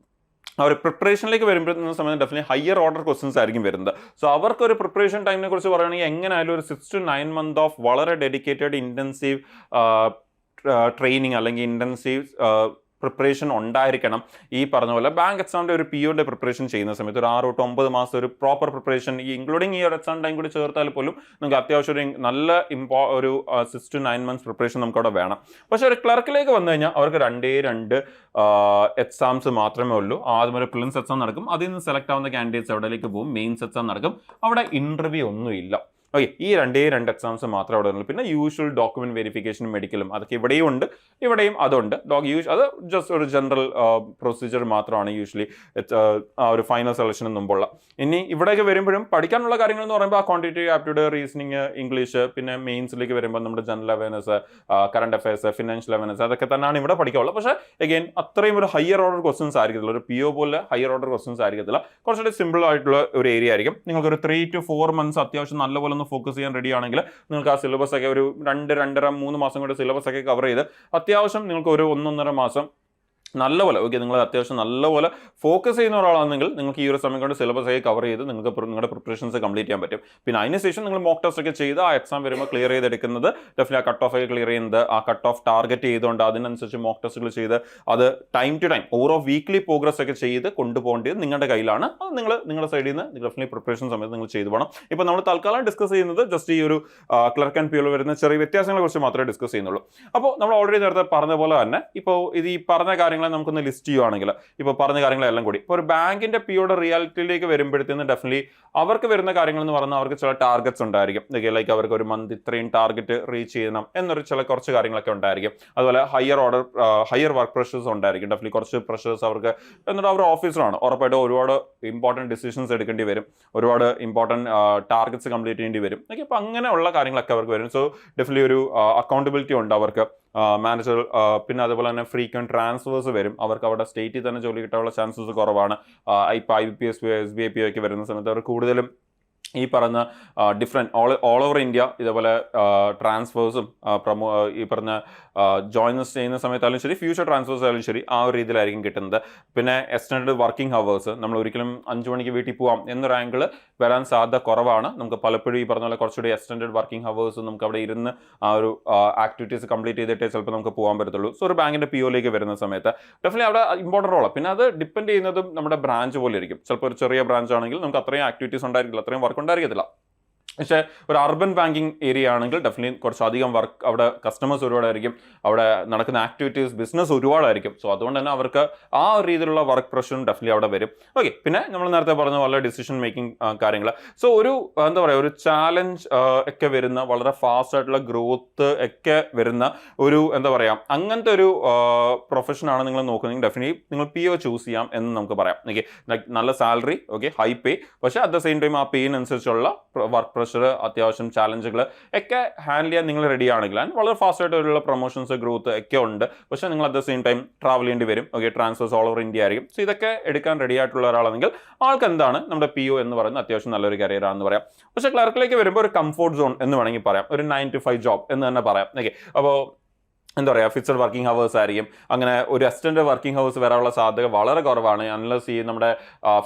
ആ ഒരു പ്രിപ്പറേഷനിലേക്ക് വരുമ്പോഴത്തെ സമയത്ത് ഡെഫിനറ്റ്ലി ഹയർ ഓർഡർ ക്വസ്റ്റൻസ് ആയിരിക്കും വരുന്നത്. സോ അവർക്കൊരു പ്രിപ്പറേഷൻ ടൈമിനെ കുറിച്ച് പറയുകയാണെങ്കിൽ എങ്ങനെയായാലും ഒരു 6 to 9 months ഓഫ് വളരെ ഡെഡിക്കേറ്റഡ് ഇൻറ്റൻസീവ് ട്രെയിനിങ് അല്ലെങ്കിൽ ഇൻറ്റൻസീവ് പ്രിപ്പറേഷൻ ഉണ്ടായിരിക്കണം. ഈ പറഞ്ഞ പോലെ ബാങ്ക് എക്സാമിൻ്റെ ഒരു POയുടെ പ്രിപ്പറേഷൻ ചെയ്യുന്ന സമയത്ത് ഒരു 6 to 9 മാസം ഒരു പ്രോപ്പർ പ്രിപ്പറേഷൻ, ഈ ഇൻക്ലൂഡിങ് ഈ ഒരു എക്സാം ടൈം കൂടി ചേർത്താൽ പോലും നിങ്ങൾക്ക് അത്യാവശ്യം ഒരു നല്ല ഒരു 6 to 9 months പ്രിപ്പറേഷൻ നമുക്ക് അവിടെ വേണം. പക്ഷേ ഒരു ക്ലർക്കിലേക്ക് വന്നു കഴിഞ്ഞാൽ അവർക്ക് 2 എക്സാംസ് മാത്രമേ ഉള്ളൂ. ആദ്യം ഒരു പ്രിലിംസ് എക്സാം നടക്കും, അതിൽ നിന്ന് സെലക്ട് ആവുന്ന കാൻഡിഡേറ്റ്സ് എവിടേക്ക് പോകും, മെയിൻസ് എക്സാം നടക്കും, അവിടെ ഇന്റർവ്യൂ ഒന്നുമില്ല. ഓക്കെ, ഈ 2 എക്സാംസ് മാത്രമേ അവിടെ ഉള്ളൂ. പിന്നെ യൂഷ്വൽ ഡോക്യുമെന്റ് വെരിഫിക്കേഷനും മെഡിക്കലും അതൊക്കെ ഇവിടെയും ഉണ്ട്, ഇവിടെയും അതുണ്ട്. അത് ജസ്റ്റ് ഒരു ജനറൽ പ്രൊസീജിയർ മാത്രമാണ് യൂഷ്വലി ആ ഒരു ഫൈനൽ സെലക്ഷന് മുമ്പുള്ള. ഇനി ഇവിടേക്ക് വരുമ്പോഴും പഠിക്കാനുള്ള കാര്യങ്ങൾ എന്ന് പറയുമ്പോൾ ആ ക്വാണ്ടിറ്റേറ്റീവ് ആപ്റ്റ്യൂഡ്, റീസണിങ്, ഇംഗ്ലീഷ്, പിന്നെ മെയിൻസിലേക്ക് വരുമ്പോൾ നമ്മുടെ general awareness, current affairs, financial awareness, അതൊക്കെ തന്നെയാണ് ഇവിടെ പഠിക്കാനുള്ളത്. പക്ഷേ അഗെയിൻ അത്രയും ഒരു ഹയർ ഓർഡർ ക്വസ്റ്റൻസ് ആയിരിക്കത്തില്ല, ഒരു PO പോലെ ഹയർ ഓർഡർ ക്വസ്റ്റൻസ് ആയിരിക്കത്തില്ല. കുറച്ചുകൂടി സിമ്പിൾ ആയിട്ടുള്ള ഒരു ഏരിയ ആയിരിക്കും. നിങ്ങൾക്ക് ഒരു 3 to 4 months അത്യാവശ്യം നല്ലപോലെ ഒന്ന് ഫോക്കസ് ചെയ്യാൻ റെഡി ആണെങ്കിൽ നിങ്ങൾക്ക് ആ സിലബസ് ഒക്കെ ഒരു 2-2.5-3 മാസം കൊണ്ട് സിലബസ് ഒക്കെ കവർ ചെയ്ത് അത്യാവശ്യം നിങ്ങൾക്ക് ഒരു 1-1.5 മാസം നല്ലപോലെ നിങ്ങൾ അത്യാവശ്യം നല്ലപോലെ ഫോക്കസ് ചെയ്യുന്ന ഒരാളാണെങ്കിൽ നിങ്ങൾക്ക് ഈ ഒരു സമയം കൊണ്ട് സിലബസ് ആയി കവർ ചെയ്ത് നിങ്ങൾക്ക് നിങ്ങളുടെ പ്രിപ്പറേഷൻസ് കംപ്ലീറ്റ് ചെയ്യാൻ പറ്റും. പിന്നെ അതിനുശേഷം നിങ്ങൾ മോക്ക് ടെസ്റ്റ് ഒക്കെ ചെയ്ത് ആ എക്സാം വരുമ്പോൾ ക്ലിയർ ചെയ്തെടുക്കുന്നത് ഡെഫിനറ്റ്ലി ആ കട്ട് ഓഫ് ഒക്കെ ക്ലിയർ ചെയ്യുന്നത്, ആ കട്ട് ഓഫ് ടാർഗറ്റ് ചെയ്തുകൊണ്ട് അതിനനുസരിച്ച് മോക്ക് ടെസ്റ്റുകൾ ചെയ്ത് അത് ടൈം ടു ടൈം ഓരോ വീക്ക്ലി പ്രോഗ്രസ് ഒക്കെ ചെയ്ത് കൊണ്ടുപോകേണ്ടത് നിങ്ങളുടെ കയ്യിലാണ്. അത് നിങ്ങളുടെ സൈഡിൽ നിന്ന് ഡെഫിനറ്റ്ലി പ്രിപ്പറേഷൻ സമയത്ത് നിങ്ങൾ ചെയ്തു പോകണം. ഇപ്പോൾ നമ്മൾ തൽക്കാലം ഡിസ്കസ് ചെയ്യുന്നത് ജസ്റ്റ് ഈ ഒരു ക്ലർക്ക് ആൻഡ് PO വരുന്ന ചെറിയ വ്യത്യാസങ്ങളെ കുറിച്ച് മാത്രമേ ഡിസ്കസ് ചെയ്യുന്നുള്ളൂ. അപ്പോൾ നമ്മൾ ഓൾറെഡി നേരത്തെ പറഞ്ഞ പോലെ തന്നെ ഇപ്പോൾ ഇത് ഈ പറഞ്ഞ കാര്യങ്ങളെ നമുക്കൊന്ന് ലിസ്റ്റ് ചെയ്യുവാണെങ്കിൽ ഇപ്പോൾ പറഞ്ഞ കാര്യങ്ങളെല്ലാം കൂടി ഇപ്പോൾ ഒരു ബാങ്കിന്റെ POയുടെ റിയാലിറ്റിയിലേക്ക് വരുമ്പോഴത്തേന് ഡെഫിനറ്റ്ലി അവർക്ക് വരുന്ന കാര്യങ്ങൾ എന്ന് പറഞ്ഞാൽ അവർക്ക് ചില ടാർഗറ്റ്സ് ഉണ്ടായിരിക്കും. ലൈക്ക് അവർക്ക് ഒരു മന്ത് ഇത്രയും ടാർഗറ്റ് റീച്ച് ചെയ്യണം എന്നൊരു കുറച്ച് കാര്യങ്ങളൊക്കെ ഉണ്ടായിരിക്കും. അതുപോലെ ഹയർ വർക്ക് പ്രഷേഴ്സ് ഉണ്ടായിരിക്കും. ഡെഫിനറ്റ്ലി കുറച്ച് പ്രഷേഴ്സ് അവർക്ക്, എന്നിട്ട് അവർ ഓഫീസറാണ്, ഉറപ്പായിട്ടും ഒരുപാട് ഇമ്പോർട്ടൻറ്റ് ഡിസിഷൻസ് എടുക്കേണ്ടി വരും, ഒരുപാട് ഇമ്പോർട്ടൻറ്റ് ടാർഗറ്റ്സ് കംപ്ലീറ്റ് ചെയ്യേണ്ടി വരും. ഓക്കെ, അപ്പോൾ അങ്ങനെയുള്ള കാര്യങ്ങളൊക്കെ അവർക്ക് വരും. സോ ഡെഫിനറ്റ്ലി ഒരു അക്കൗണ്ടബിലിറ്റി ഉണ്ട് അവർക്ക്. മാനേജർ, പിന്നെ അതുപോലെ തന്നെ ഫ്രീക്വൻറ്റ് ട്രാൻസ്ഫേഴ്സ് വരും. അവർക്ക് അവിടെ സ്റ്റേറ്റിൽ തന്നെ ജോലി കിട്ടാനുള്ള ചാൻസസ് കുറവാണ്. ഇപ്പോൾ IBPS, SBI PO ഒക്കെ വരുന്ന സമയത്ത് അവർ കൂടുതലും ഈ പറഞ്ഞ ഡിഫറെൻറ്റ് ഓൾ ഓവർ ഇന്ത്യ ഇതേപോലെ ട്രാൻസ്ഫേഴ്സും ഈ പറഞ്ഞ ജോയിൻസ് ചെയ്യുന്ന സമയത്തായാലും ശരി, ഫ്യൂച്ചർ ട്രാൻസ്ഫേഴ്സ് ആയാലും ശരി, ആ ഒരു രീതിയിലായിരിക്കും കിട്ടുന്നത്. പിന്നെ എക്സ്റ്റൻഡ് വർക്കിംഗ് ഹവേഴ്സ്, നമ്മൾ ഒരിക്കലും 5 മണിക്ക് വീട്ടിൽ പോകാം എന്നൊരു ആംഗിൾ വരാൻ സാധ്യത കുറവാണ്. നമുക്ക് പലപ്പോഴും ഈ പറഞ്ഞ പോലെ കുറച്ചുകൂടി എക്സ്റ്റൻഡ് വർക്കിംഗ് ഹവേഴ്സ് നമുക്ക് അവിടെ ഇരുന്ന് ആ ഒരു ആക്ടിവിറ്റീസ് കംപ്ലീറ്റ് ചെയ്തിട്ടേ ചിലപ്പോൾ നമുക്ക് പോകാൻ പറ്റത്തുള്ളൂ. സോ ഒരു ബാങ്കിൻ്റെ POയിലേക്ക് വരുന്ന സമയത്ത് ഡെഫിനറ്റ്ലി അവിടെ ഇമ്പോർട്ടൻ്റ് റോളാണ്. പിന്നെ അത് ഡിപ്പെൻഡ് ചെയ്യുന്നതും നമ്മുടെ ബ്രാഞ്ച് പോലെ ഇരിക്കും. ചിലപ്പോൾ ഒരു ചെറിയ ബ്രാഞ്ച് ആണെങ്കിൽ നമുക്ക് അത്രയും ആക്ടിവിറ്റീസ് ഉണ്ടായിരിക്കില്ല, അത്രയും വർക്ക് ഉണ്ടായിരിക്കത്തില്ല. പക്ഷേ ഒരു അർബൻ ബാങ്കിങ് ഏരിയ ആണെങ്കിൽ ഡെഫിനറ്റ്ലി കുറച്ചധികം വർക്ക്, അവിടെ കസ്റ്റമേഴ്സ് ഒരുപാടായിരിക്കും, അവിടെ നടക്കുന്ന ആക്ടിവിറ്റീസ് ബിസിനസ് ഒരുപാടായിരിക്കും. സോ അതുകൊണ്ട് തന്നെ അവർക്ക് ആ ഒരു രീതിയിലുള്ള വർക്ക് പ്രഷറും ഡെഫിനറ്റ്ലി അവിടെ വരും. ഓക്കെ, പിന്നെ നമ്മൾ നേരത്തെ പറഞ്ഞ പോലെ ഡിസിഷൻ മേക്കിംഗ് കാര്യങ്ങൾ. സോ ഒരു എന്താ പറയുക, ഒരു ചാലഞ്ച് ഒക്കെ വരുന്ന, വളരെ ഫാസ്റ്റ് ആയിട്ടുള്ള ഗ്രോത്ത് ഒക്കെ വരുന്ന ഒരു എന്താ പറയുക, അങ്ങനത്തെ ഒരു പ്രൊഫഷനാണ് നിങ്ങൾ നോക്കുന്നതെങ്കിൽ ഡെഫിനറ്റ്ലി നിങ്ങൾ PO ചൂസ് ചെയ്യാം എന്ന് നമുക്ക് പറയാം. ഓക്കെ, നല്ല സാലറി, ഓക്കെ, ഹൈ പേ, പക്ഷേ അറ്റ് ദ സെയിം ടൈം ആ പേയിനനുസരിച്ചുള്ള വർക്ക് പ്രഷർ, അത്യാവശ്യം ചാലഞ്ചുകൾ ഒക്കെ ഹാൻഡിൽ ചെയ്യാൻ നിങ്ങൾ റെഡി ആണെങ്കിൽ, ആൻഡ് വളരെ ഫാസ്റ്റ് ആയിട്ടുള്ള പ്രൊമോഷൻസ്, ഗ്രോത്ത് ഒക്കെ ഉണ്ട്. പക്ഷേ നിങ്ങൾ at the same time travel ചെയ്യേണ്ടി വരും. Okay, transfers all over India ആയിരിക്കും. സോ ഇതൊക്കെ എടുക്കാൻ റെഡി ആയിട്ടുള്ള ഒരാളാണെങ്കിൽ ആൾക്ക് എന്താണ് നമ്മുടെ PO എന്ന് പറയുന്നത് അത്യാവശ്യം നല്ലൊരു കരിയർ ആണെന്ന് പറയാം. പക്ഷേ ക്ലർക്കിലേക്ക് വരുമ്പോൾ ഒരു കംഫോർട്ട് സോൺ എന്ന് വേണമെങ്കിൽ പറയാം, ഒരു 9 to 5 ജോബ് എന്ന് തന്നെ പറയാം. ഓക്കെ, അപ്പോൾ എന്താ പറയുക, ഫിക്സഡ് വർക്കിംഗ് ഹവേഴ്സ് ആയിരിക്കും. അങ്ങനെ ഒരു അസിസ്റ്റന്റ് വർക്കിംഗ് ഹവേഴ്സ് വരാനുള്ള സാധ്യത വളരെ കുറവാണ്. അൺലെസ് ഈ നമ്മുടെ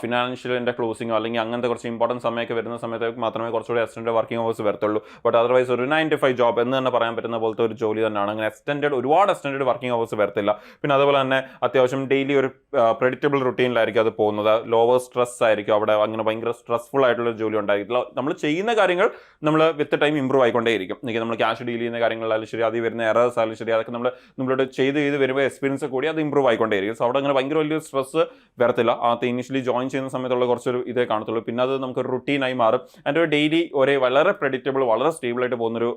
ഫിനാൻഷ്യലിൻ്റെ ക്ലോസിങ്ങോ അല്ലെങ്കിൽ അങ്ങനത്തെ കുറച്ച് ഇമ്പോർട്ടൻറ്റ് സമയമൊക്കെ വരുന്ന സമയത്ത് മാത്രമേ കുറച്ചുകൂടി അസിസ്റ്റന്റ് വർക്കിംഗ് ഹവേഴ്സ് വരത്തുള്ളൂ. ബട്ട് അതർവൈസ് ഒരു 9 to 5 ജോബ് എന്ന് തന്നെ പറയാൻ പറ്റുന്ന പോലത്തെ ഒരു ജോലി തന്നെയാണ്. അങ്ങനെ ഒരുപാട് എക്സ്റ്റൻഡ് വർക്കിംഗ് ഹവേഴ്സ് വരത്തില്ല. പിന്നെ അതുപോലെ തന്നെ അത്യാവശ്യം ഡെയിലി ഒരു പ്രെഡിക്റ്റബിൾ റുട്ടീനിലായിരിക്കും അത് പോകുന്നത്. ലോവർ സ്ട്രെസ് ആയിരിക്കും അവിടെ. അങ്ങനെ ഭയങ്കര സ്ട്രെസ്ഫുൾ ആയിട്ടുള്ള ജോലി ഉണ്ടായിരിക്കില്ല. നമ്മൾ ചെയ്യുന്ന കാര്യങ്ങൾ നമ്മൾ വിത്ത് ടൈം ഇമ്പ്രൂവ് ആയിക്കൊണ്ടേയിരിക്കും. നമ്മൾ ക്യാഷ് ഡീൽ ചെയ്യുന്ന കാര്യങ്ങളായാലും ശരി, അതിൽ വരുന്ന എറേഴ്സ് ആയാലും ശരി, അതൊക്കെ നമ്മളോട് ചെയ്ത് വരുമ്പോൾ എക്സ്പീരിയൻസ് കൂടി അത് ഇമ്പ്രൂവ് ആയിക്കൊണ്ടേയിരിക്കും. സോ അവിടെ അങ്ങനെ ഭയങ്കര വലിയ സ്ട്രെസ് വരത്തില്ല. അത് ഇനിഷ്യലി ജോയിൻ ചെയ്യുന്ന സമയത്തുള്ള കുറച്ചൊരു ഇതേ കാണത്തുള്ളൂ. പിന്നെ അത് നമുക്ക് റുട്ടീനായി മാറും. അതിൻ്റെ ഒരു ഡെയിലി ഒരേ വളരെ പ്രെഡിക്റ്റബിൾ, വളരെ സ്റ്റേബിൾ ആയിട്ട് പോകുന്നൊരു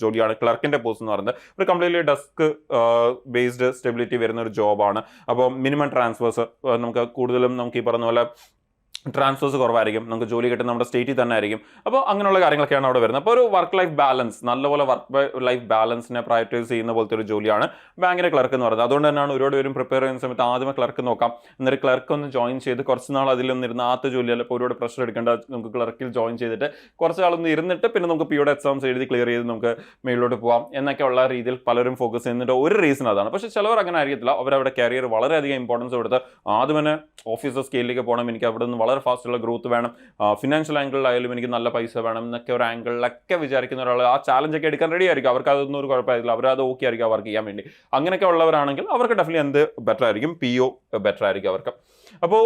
ജോലിയാണ് ക്ലർക്കിൻ്റെ പോസ്റ്റ് എന്ന് പറയുന്നത്. ഒരു കംപ്ലീറ്റ്ലി ഡെസ്ക് ബേസ്ഡ് സ്റ്റെബിലിറ്റി വരുന്ന ഒരു ജോബാണ്. അപ്പോൾ മിനിമം ട്രാൻസ്ഫേഴ്സ് നമുക്ക് കൂടുതലും നമുക്ക് ഈ പറഞ്ഞ പോലെ ട്രാൻസ്ഫേഴ്സ് കുറവായിരിക്കും. നമുക്ക് ജോലി കിട്ടുന്ന നമ്മുടെ സ്റ്റേറ്റിൽ തന്നെ ആയിരിക്കും. അപ്പോൾ അങ്ങനെയുള്ള കാര്യങ്ങളൊക്കെയാണ് അവിടെ വരുന്നത്. അപ്പോൾ ഒരു വർക്ക് ലൈഫ് ബാലൻസ്, നല്ലപോലെ വർക്ക് ലൈഫ് ബാലൻസിനെ പ്രയോറിറ്റൈസ് ചെയ്യുന്ന പോലത്തെ ഒരു ജോലിയാണ് ബാങ്കിലെ ക്ലർക്ക് എന്ന് പറയുന്നത്. അതുകൊണ്ട് തന്നെയാണ് ഒരുപാട് പേരും പ്രിപ്പയർ ചെയ്യുന്ന സമയത്ത് ആദ്യമേ ക്ലർക്ക് നോക്കാം, എന്നിട്ട് ക്ലർക്ക് ഒന്ന് ജോയിൻ ചെയ്ത് കുറച്ച് നാൾ അതിലൊന്നും ഇരുന്ന് ആദ്യത്തെ ജോലിയല്ല, ഇപ്പോൾ ഒരുപാട് പ്രഷർ എടുക്കേണ്ട, നമുക്ക് ക്ലർക്കിൽ ജോയിൻ ചെയ്തിട്ട് കുറച്ച് നാളൊന്ന് ഇരുന്നിട്ട് പിന്നെ നമുക്ക് POയുടെ എക്സാംസ് എഴുതി ക്ലിയർ ചെയ്ത് നമുക്ക് മേളിലോട്ട് പോകാം എന്നൊക്കെയുള്ള രീതിയിൽ പലരും ഫോക്കസ് ചെയ്യുന്നതിൻ്റെ ഒരു റീസൺ അതാണ്. പക്ഷേ ചിലവർ അങ്ങനെ ആയിരിക്കത്തില്ല. അവരവിടെ കരിയർ വളരെയധികം ഇമ്പോർട്ടൻസ് കൊടുത്ത് ആദ്യം തന്നെ ഓഫീസർ സ്കെയിലിലേക്ക് പോകണം, എനിക്ക് അവിടെ നിന്ന് വളരെ ഫാസ്റ്റുള്ള ഗ്രോത്ത് വേണം, ഫിനാൻഷ്യൽ ആംഗിളിലായാലും എനിക്ക് നല്ല പൈസ വേണം എന്നൊക്കെ ഒരു ആംഗിളിലൊക്കെ വിചാരിക്കുന്ന ഒരാൾ ആ ചാലഞ്ചൊക്കെ എടുക്കാൻ റെഡി ആയിരിക്കും. അവർക്ക് അതൊന്നും ഒരു കുഴപ്പമായിരിക്കില്ല, അവരത് ഓക്കെ ആയിരിക്കും വർക്ക് ചെയ്യാൻ വേണ്ടി. അങ്ങനെയൊക്കെ ഉള്ളവരാണെങ്കിൽ അവർക്ക് ഡെഫിനറ്റ്ലി എന്ത് ബെറ്റർ ആയിരിക്കും, PO ബെറ്റർ ആയിരിക്കും അവർക്ക്. അപ്പോൾ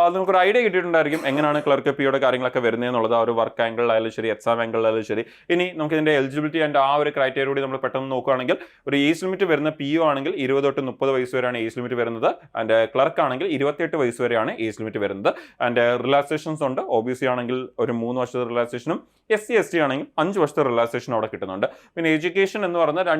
അത് നമുക്കൊരു ഐഡിയ കിട്ടിയിട്ടുണ്ടായിരിക്കും എങ്ങനെയാണ് ക്ലർക്ക് POയുടെ കാര്യങ്ങളൊക്കെ വരുന്നതെന്നുള്ളത്. ആ ഒരു വർക്ക് ആംഗിളിലായാലും ശരി, എക്സാം ആംഗിളിലായാലും ശരി. ഇനി നമുക്ക് ഇതിൻ്റെ എലിജിബിലിറ്റി ആൻഡ് ആ ഒരു ക്രൈറ്റീരിയ കൂടി നമ്മൾ പെട്ടെന്ന് നോക്കുകയാണെങ്കിൽ, ഒരു ഏജ് ലിമിറ്റ് വരുന്ന PO ആണെങ്കിൽ 20 തൊട്ട് 30 വയസ്സ് വരെയാണ് ഏജ് ലിമിറ്റ് വരുന്നത്. ആൻഡ് ക്ലർക്ക് ആണെങ്കിൽ 28 വയസ്സ് വരെയാണ് ഏജ് ലിമിറ്റ് വരുന്നത്. ആൻഡ് റിലാക്സേഷൻസ് ഉണ്ട്. OBC ആണെങ്കിൽ ഒരു 3 വർഷത്തെ റിലാക്സേഷനും, SC ST ആണെങ്കിൽ 5 വർഷത്തെ റിലാക്സേഷനും അവിടെ കിട്ടുന്നുണ്ട്. പിന്നെ എഡ്യൂക്കേഷൻ എന്ന് പറയുന്നത്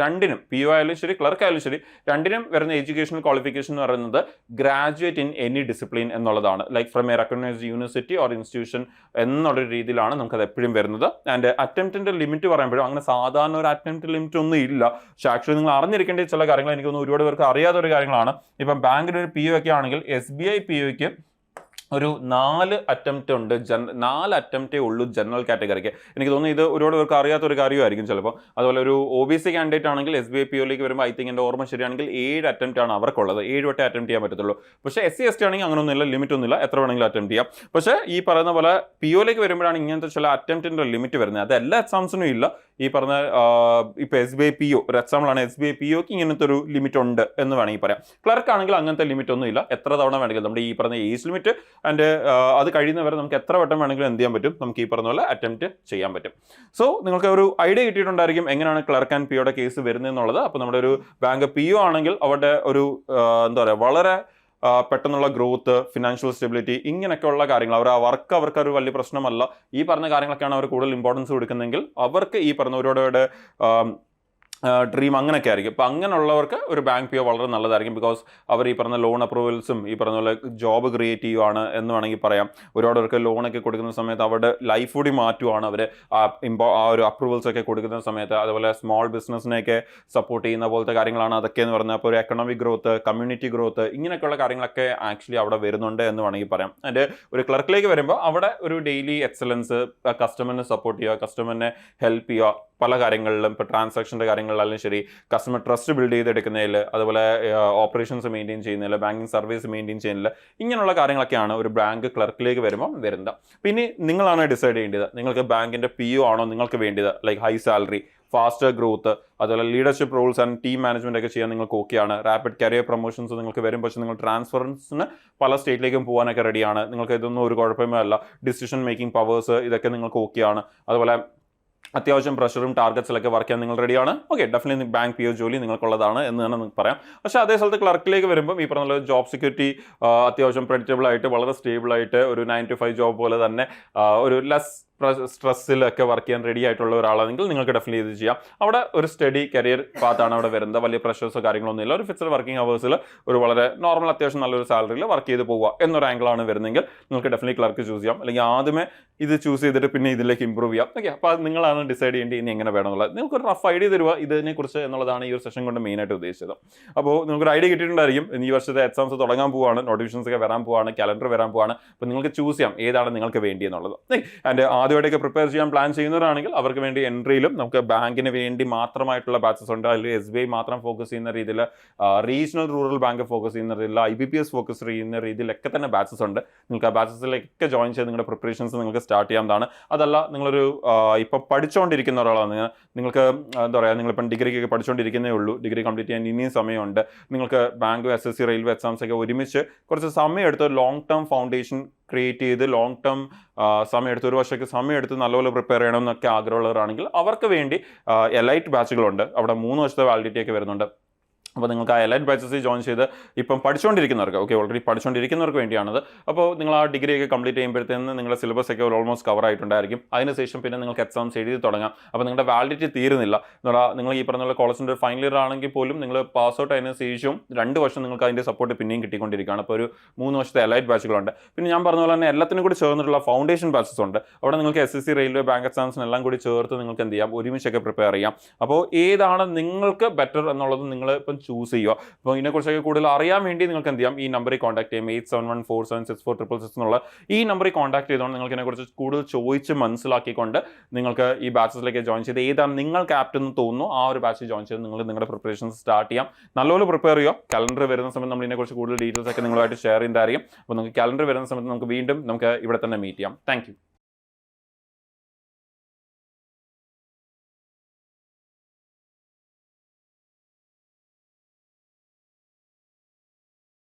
രണ്ടിനും PO ആയാലും ശരി, ക്ലർക്ക് ആയാലും ശരി, രണ്ടിനും വരുന്ന എഡ്യൂക്കേഷണൽ ക്വാളിഫിക്കേഷൻ എന്ന് പറയുന്നത് ഗ്രാജുവേറ്റ് ഇൻ എനി ഡിസിപ്ലിൻ എന്നുള്ളതാണ്. Like from A recognised university or institution എന്നുള്ളൊരു രീതിയിലാണ് നമുക്കത് എപ്പോഴും വരുന്നത്. ആൻഡ് അറ്റംപ്റ്റിൻ്റെ ലിമിറ്റ് പറയുമ്പോഴും അങ്ങനെ സാധാരണ ഒരു അറ്റംപ്റ്റ് ലിമിറ്റ് ഒന്നും ഇല്ല. പക്ഷേ ആക്ച്വലി നിങ്ങൾ അറിഞ്ഞിരിക്കേണ്ട ചില കാര്യങ്ങൾ എനിക്ക് തോന്നുന്നു ഒരുപാട് പേർക്ക് അറിയാത്തൊരു കാര്യങ്ങളാണ്. ഇപ്പം ബാങ്കിൻ്റെ ഒരു PO ഒക്കെ ആണെങ്കിൽ SBI POയ്ക്ക് ഒരു 4 അറ്റംപ്റ്റ് ഉണ്ട്. 4 അറ്റംപ്റ്റേ ഉള്ളൂ ജനറൽ കാറ്റഗറിക്ക്. എനിക്ക് തോന്നുന്നു ഇത് ഒരുപാട് പേർക്ക് അറിയാത്തൊരു കാര്യമായിരിക്കും ചിലപ്പോൾ. അതുപോലെ ഒരു OBC കാൻഡിഡേറ്റ് ആണെങ്കിൽ SBI POയിലേക്ക് വരുമ്പോൾ ഐ തിങ്ക് എൻ്റെ ഓർമ്മ ശരിയാണെങ്കിൽ 7 അറ്റംപ്റ്റ് ആണ് അവർക്കുള്ളത്. 7 വട്ടം അറ്റംപ്റ്റ് ചെയ്യാൻ പറ്റത്തുള്ളൂ. പക്ഷേ SC ST ആണെങ്കിൽ അങ്ങനെയൊന്നുമില്ല, ലിമിറ്റ് ഒന്നുമില്ല, എത്ര വേണമെങ്കിലും അറ്റംപ്റ്റ് ചെയ്യാം. പക്ഷേ ഈ പറയുന്ന പോലെ POയിലേക്ക് വരുമ്പോഴാണ് ഇങ്ങനത്തെ ചില അറ്റംപ്റ്റിൻ്റെ ലിമിറ്റ് വരുന്നത്. അത് എല്ലാ എക്സാംസിനും ഇല്ല. ഈ പറഞ്ഞ ഇപ്പോൾ SBI PO ഒരു എക്സാമ്പിളാണ്. SBI POയ്ക്ക് ഇങ്ങനത്തെ ഒരു ലിമിറ്റ് ഉണ്ട് എന്ന് വേണമെങ്കിൽ പറയാം. ക്ലർക്ക് ആണെങ്കിൽ അങ്ങനത്തെ ലിമിറ്റ് ഒന്നും ഇല്ല. എത്ര തവണ വേണമെങ്കിലും നമ്മുടെ ഈ പറഞ്ഞ ഏജ് ലിമിറ്റ് ആൻഡ് അത് കഴിയുന്നവരെ നമുക്ക് എത്ര വട്ടം വേണമെങ്കിലും എന്ത് ചെയ്യാൻ പറ്റും, നമുക്ക് ഈ പറഞ്ഞ പോലെ അറ്റംപ്റ്റ് ചെയ്യാൻ പറ്റും. സോ നിങ്ങൾക്ക് ഒരു ഐഡിയ കിട്ടിയിട്ടുണ്ടായിരിക്കും എങ്ങനെയാണ് ക്ലർക്ക് ആൻഡ് POയുടെ കേസ് വരുന്നത് എന്നുള്ളത്. അപ്പോൾ നമ്മുടെ ഒരു ബാങ്ക് PO ആണെങ്കിൽ അവരുടെ ഒരു എന്താ പറയുക, വളരെ പെട്ടെന്നുള്ള ഗ്രോത്ത്, ഫിനാൻഷ്യൽ സ്റ്റെബിലിറ്റി, ഇങ്ങനെയൊക്കെയുള്ള കാര്യങ്ങൾ അവർക്ക് ഒരു വലിയ പ്രശ്നമല്ല. ഈ പറഞ്ഞ കാര്യങ്ങളൊക്കെയാണ് അവർ കൂടുതൽ ഇമ്പോർട്ടൻസ് കൊടുക്കുന്നതെങ്കിൽ അവർക്ക് ഈ പറഞ്ഞ ഒരുപാട് ഡ്രീം അങ്ങനെയൊക്കെ ആയിരിക്കും. അപ്പോൾ അങ്ങനെയുള്ളവർക്ക് ഒരു ബാങ്ക് PO വളരെ നല്ലതായിരിക്കും. ബിക്കോസ് അവർ ഈ പറഞ്ഞ ലോൺ അപ്രൂവൽസും ഈ പറഞ്ഞ പോലെ ജോബ് ക്രിയേറ്റ് ചെയ്യുവാണ് എന്ന് വേണമെങ്കിൽ പറയാം. ഒരുപാട് പേർക്ക് ലോണൊക്കെ കൊടുക്കുന്ന സമയത്ത് അവരുടെ ലൈഫ് കൂടി മാറ്റുവാണ് അവർ ആ ഒരു അപ്രൂവൽസ് ഒക്കെ കൊടുക്കുന്ന സമയത്ത്. അതുപോലെ സ്മോൾ ബിസിനസ്സിനെയൊക്കെ സപ്പോർട്ട് ചെയ്യുന്ന പോലത്തെ കാര്യങ്ങളാണ് അതൊക്കെ എന്ന് പറഞ്ഞാൽ. അപ്പോൾ ഒരു എക്കണോമിക് ഗ്രോത്ത്, കമ്മ്യൂണിറ്റി ഗ്രോത്ത്, ഇങ്ങനെയൊക്കെയുള്ള കാര്യങ്ങളൊക്കെ ആക്ച്വലി അവിടെ വരുന്നുണ്ട് എന്ന് വേണമെങ്കിൽ പറയാം. അതിൻ്റെ ഒരു ക്ലർക്കിലേക്ക് വരുമ്പോൾ അവിടെ ഒരു ഡെയിലി എക്സലൻസ്, കസ്റ്റമറിനെ സപ്പോർട്ട് ചെയ്യുക, കസ്റ്റമറിനെ ഹെൽപ്പ് ചെയ്യുക, പല കാര്യങ്ങളിലും, ഇപ്പോൾ ട്രാൻസാക്ഷൻ്റെ കാര്യങ്ങളിലായാലും ശരി, കസ്റ്റമർ ട്രസ്റ്റ് ബിൽഡ് ചെയ്തെടുക്കുന്നതിൽ, അതുപോലെ ഓപ്പറേഷൻസ് മെയിൻറ്റെയിൻ ചെയ്യുന്നതിൽ, ബാങ്കിങ് സർവീസ് മെയിൻറ്റെയിൻ ചെയ്യുന്നതിൽ, ഇങ്ങനെയുള്ള കാര്യങ്ങളൊക്കെയാണ് ഒരു ബാങ്ക് ക്ലർക്കിലേക്ക് വരുമ്പോൾ വരുന്നത്. പിന്നെ നിങ്ങളാണ് ഡിസൈഡ് ചെയ്യേണ്ടത്, നിങ്ങൾക്ക് ബാങ്കിൻ്റെ PO ആണോ നിങ്ങൾക്ക് വേണ്ടത്, like high salary, faster growth, അതുപോലെ leadership roles and team management ഒക്കെ ചെയ്യാൻ നിങ്ങൾക്ക് ഓക്കെയാണ്, റാപ്പിഡ് കരിയർ പ്രൊമോഷൻസ് നിങ്ങൾക്ക് വരും, പക്ഷേ നിങ്ങൾ ട്രാൻസ്ഫറൻസിന് പല സ്റ്റേറ്റിലേക്കും പോകാനൊക്കെ റെഡിയാണ്, നിങ്ങൾക്ക് ഇതൊന്നും ഒരു കുഴപ്പമേ അല്ല, ഡിസിഷൻ മേക്കിംഗ് പവേഴ്സ് ഇതൊക്കെ നിങ്ങൾക്ക് ഓക്കെയാണ്, അതുപോലെ അത്യാവശ്യം പ്രഷറും ടാർഗറ്റ്സിലൊക്കെ വർക്ക് ചെയ്യാൻ നിങ്ങൾ റെഡിയാണ്, ഓക്കെ, ഡെഫിനറ്റ്ലി ബാങ്ക് PO ജോലി നിങ്ങൾക്കുള്ളതാണ് എന്ന് തന്നെ നിങ്ങൾക്ക് പറയാം. പക്ഷേ അതേ സ്ഥലത്ത് ക്ലർക്കിലേക്ക് വരുമ്പോൾ ഈ പറഞ്ഞ ജോബ് സെക്യൂരിറ്റി, അത്യാവശ്യം പ്രെഡിക്റ്റബിൾ ആയിട്ട്, വളരെ സ്റ്റേബിൾ ആയിട്ട്, ഒരു 9 to 5 ജോബ് പോലെ തന്നെ ഒരു ലെസ് സ്ട്രെസ്സിലൊക്കെ വർക്ക് ചെയ്യാൻ റെഡി ആയിട്ടുള്ള ഒരാളാണെങ്കിൽ നിങ്ങൾക്ക് ഡെഫിനറ്റ്ലി ഇത് ചെയ്യാം. അവിടെ ഒരു സ്റ്റഡി കരിയർ പാത്താണ് അവിടെ വരുന്നത്, വലിയ പ്രഷേഴ്സോ കാര്യങ്ങളൊന്നും ഇല്ല, ഒരു ഫിക്സഡ് വർക്കിംഗ് അവേഴ്സിൽ ഒരു വളരെ നോർമൽ അത്യാവശ്യം നല്ലൊരു സാലറിയിൽ വർക്ക് ചെയ്ത് പോവുക എന്നൊരു ആംഗിളാണ് വരുന്നെങ്കിൽ നിങ്ങൾക്ക് ഡെഫിനറ്റ്ലി ക്ലർക്ക് ചൂസ് ചെയ്യാം, അല്ലെങ്കിൽ ആദ്യമേ ഇത് ചൂസ് ചെയ്തിട്ട് പിന്നെ ഇതിലേക്ക് ഇമ്പ്രൂവ് ചെയ്യാം. ഓക്കെ, അപ്പോൾ അത് നിങ്ങളാണ് ഡിസൈഡ് ചെയ്യേണ്ടി ഇനി എങ്ങനെ വേണമെന്നുള്ളത്. നിങ്ങൾക്കൊരു റഫ് ഐഡിയ തരുക ഇതിനെക്കുറിച്ച് എന്നുള്ളതാണ് ഈ ഒരു സെഷൻ കൊണ്ട് മെയിനായിട്ട് ഉദ്ദേശിച്ചത്. അപ്പോൾ നിങ്ങൾക്കൊരു ഐഡിയ കിട്ടിയിട്ടുണ്ടായിരിക്കും, ഈ വർഷത്തെ എക്സാംസ് തുടങ്ങാൻ പോവാണ്, നോട്ടിഫിക്കേഷൻസ് ഒക്കെ വരാൻ പോവാണ്, കലണ്ടർ വരാൻ പോവാണ്. അപ്പോൾ നിങ്ങൾക്ക് ചൂസ് ചെയ്യാം ഏതാണ് നിങ്ങൾക്ക് വേണ്ടി എന്നുള്ളത്. ആൻഡ് ആദ്യമായിട്ടൊക്കെ പ്രിപ്പയർ ചെയ്യാൻ പ്ലാൻ ചെയ്യുന്നവരാണെങ്കിൽ അവർക്ക് വേണ്ടി എൻട്രിയിലും നമുക്ക് ബാങ്കിന് വേണ്ടി മാത്രമായിട്ടുള്ള ബാച്ചസ് ഉണ്ട്. അതിൽ SBI മാത്രം ഫോക്കസ് ചെയ്യുന്ന രീതിയിൽ, റീജിയണൽ റൂറൽ ബാങ്ക് ഫോക്കസ് ചെയ്യുന്ന രീതിയിൽ, IBPS ഫോക്കസ് ചെയ്യുന്ന രീതിയിലൊക്കെ തന്നെ ബാച്ചസ് ഉണ്ട്. നിങ്ങൾക്ക് ആ ബാച്ചസിലേക്ക് ജോയിൻ ചെയ്ത് നിങ്ങളുടെ പ്രിപ്പറേഷൻസ് നിങ്ങൾക്ക് സ്റ്റാർട്ട് ചെയ്യാവുന്നതാണ്. അതല്ല നിങ്ങളൊരു ഇപ്പോൾ പഠിച്ചുകൊണ്ടിരിക്കുന്ന ഒരാളാണ്, നിങ്ങൾക്ക് എന്താ പറയുക, നിങ്ങളിപ്പം ഡിഗ്രിക്കൊക്കെ പഠിച്ചുകൊണ്ടിരിക്കുന്നേ ഉള്ളൂ, ഡിഗ്രി കംപ്ലീറ്റ് ചെയ്യാൻ ഇനിയും സമയമുണ്ട്, നിങ്ങൾക്ക് ബാങ്ക്, SSC, റെയിൽവേ എക്സാംസ് ഒക്കെ ഒരുമിച്ച് കുറച്ച് സമയം എടുത്ത് ലോങ് ടേം ഫൗണ്ടേഷൻ ക്രിയേറ്റ് ചെയ്ത് ലോങ് ടേം സമയം എടുത്ത്, ഒരു വർഷമൊക്കെ സമയം എടുത്ത് നല്ലപോലെ പ്രിപ്പയർ ചെയ്യണമെന്നൊക്കെ ആഗ്രഹമുള്ളവരാണെങ്കിൽ അവർക്ക് വേണ്ടി എലൈറ്റ് ബാച്ചുകളുണ്ട്. അവിടെ 3 വർഷത്തെ വാലിഡിറ്റി ഒക്കെ വരുന്നുണ്ട്. അപ്പോൾ നിങ്ങൾക്ക് ആ എലൈറ്റ് ബാച്ചസിൽ ജോയിൻ ചെയ്ത് ഇപ്പം പഠിച്ചുകൊണ്ടിരിക്കുന്നവർക്ക്, ഓക്കെ, ഓൾറെഡി പഠിച്ചുകൊണ്ടിരിക്കുന്നവർക്ക് വേണ്ടിയാണത്. അപ്പോൾ നിങ്ങൾ ആ ഡിഗ്രിയൊക്കെ കംപ്ലീറ്റ് ചെയ്യുമ്പോഴത്തേന് നിങ്ങളുടെ സിലബസ് ഒക്കെ ഓൾമോസ്റ്റ് കവർ ആയിട്ടുണ്ടായിരിക്കും. അതിനുശേഷം പിന്നെ നിങ്ങൾക്ക് എക്സാംസ് എഴുതി തുടങ്ങാം. അപ്പോൾ നിങ്ങളുടെ വാലിഡിറ്റി തീരുന്നില്ല. നിങ്ങൾ ഈ പറഞ്ഞ കോളേജിൻ്റെ ഫൈനൽ ഇയർ ആണെങ്കിൽ പോലും നിങ്ങൾ പാസ് ഔട്ട് ആയതിനു ശേഷവും 2 വർഷം നിങ്ങൾക്ക് അതിൻ്റെ സപ്പോർട്ട് പിന്നെയും കിട്ടിക്കൊണ്ടിരിക്കുകയാണ്. അപ്പോൾ ഒരു 3 വർഷത്തെ എലൈറ്റ് ബാച്ചുകളുണ്ട്. പിന്നെ ഞാൻ പറഞ്ഞ പോലെ തന്നെ എല്ലാത്തിനും കൂടി ചേർന്നിട്ടുള്ള ഫൗണ്ടേഷൻ ബാച്ചസ് ഉണ്ട്. അവിടെ നിങ്ങൾക്ക് SSC, റെയിൽവേ, ബാങ്ക് എക്സാംസിനെല്ലാം കൂടി ചേർത്ത് നിങ്ങൾക്ക് എന്ത് ചെയ്യാം, ഒരുമിച്ചൊക്കെ പ്രിപ്പയർ ചെയ്യാം. അപ്പോൾ ഏതാണ് നിങ്ങൾക്ക് ബെറ്റർ എന്നുള്ളത് നിങ്ങൾ ഇപ്പം ചൂസ് ചെയ്യുക. അപ്പോൾ ഇതിനെക്കുറിച്ചൊക്കെ കൂടുതൽ അറിയാൻ വേണ്ടി നിങ്ങൾക്ക് എന്ത് ചെയ്യാം, ഈ നമ്പറിൽ കോൺടാക്ട് ചെയ്യാം, 8714764666 എന്നുള്ള ഈ നമ്പറിൽ കോൺടാക്ട് ചെയ്തുകൊണ്ട് നിങ്ങൾക്ക് ഇതിനെക്കുറിച്ച് കൂടുതൽ ചോദിച്ച് മനസ്സിലാക്കിക്കൊണ്ട് നിങ്ങൾക്ക് ഈ ബാച്ചസിലേക്ക് ജോയിൻ ചെയ്ത് ഏതാണ് നിങ്ങൾക്ക് ആപ്റ്റ് എന്ന് തോന്നുന്നു ആ ഒരു ബാച്ചിൽ ജോയിൻ ചെയ്ത് നിങ്ങൾ നിങ്ങളുടെ പ്രിപ്പറേഷൻസ് സ്റ്റാർട്ട് ചെയ്യാം. നല്ലപോലെ പ്രിപ്പയർ ചെയ്യുക. കലണ്ടർ വരുന്ന സമയത്ത് നമ്മൾ ഇതിനെക്കുറിച്ച് കൂടുതൽ ഡീറ്റെയിൽസ് ഒക്കെ നിങ്ങളുമായിട്ട് ഷെയർ ചെയ്യുന്നതായിരിക്കും. അപ്പോൾ നിങ്ങൾക്ക് കലണ്ടർ വരുന്ന സമയത്ത് നമുക്ക് വീണ്ടും ഇവിടെ തന്നെ മീറ്റ് ചെയ്യാം. Thank you.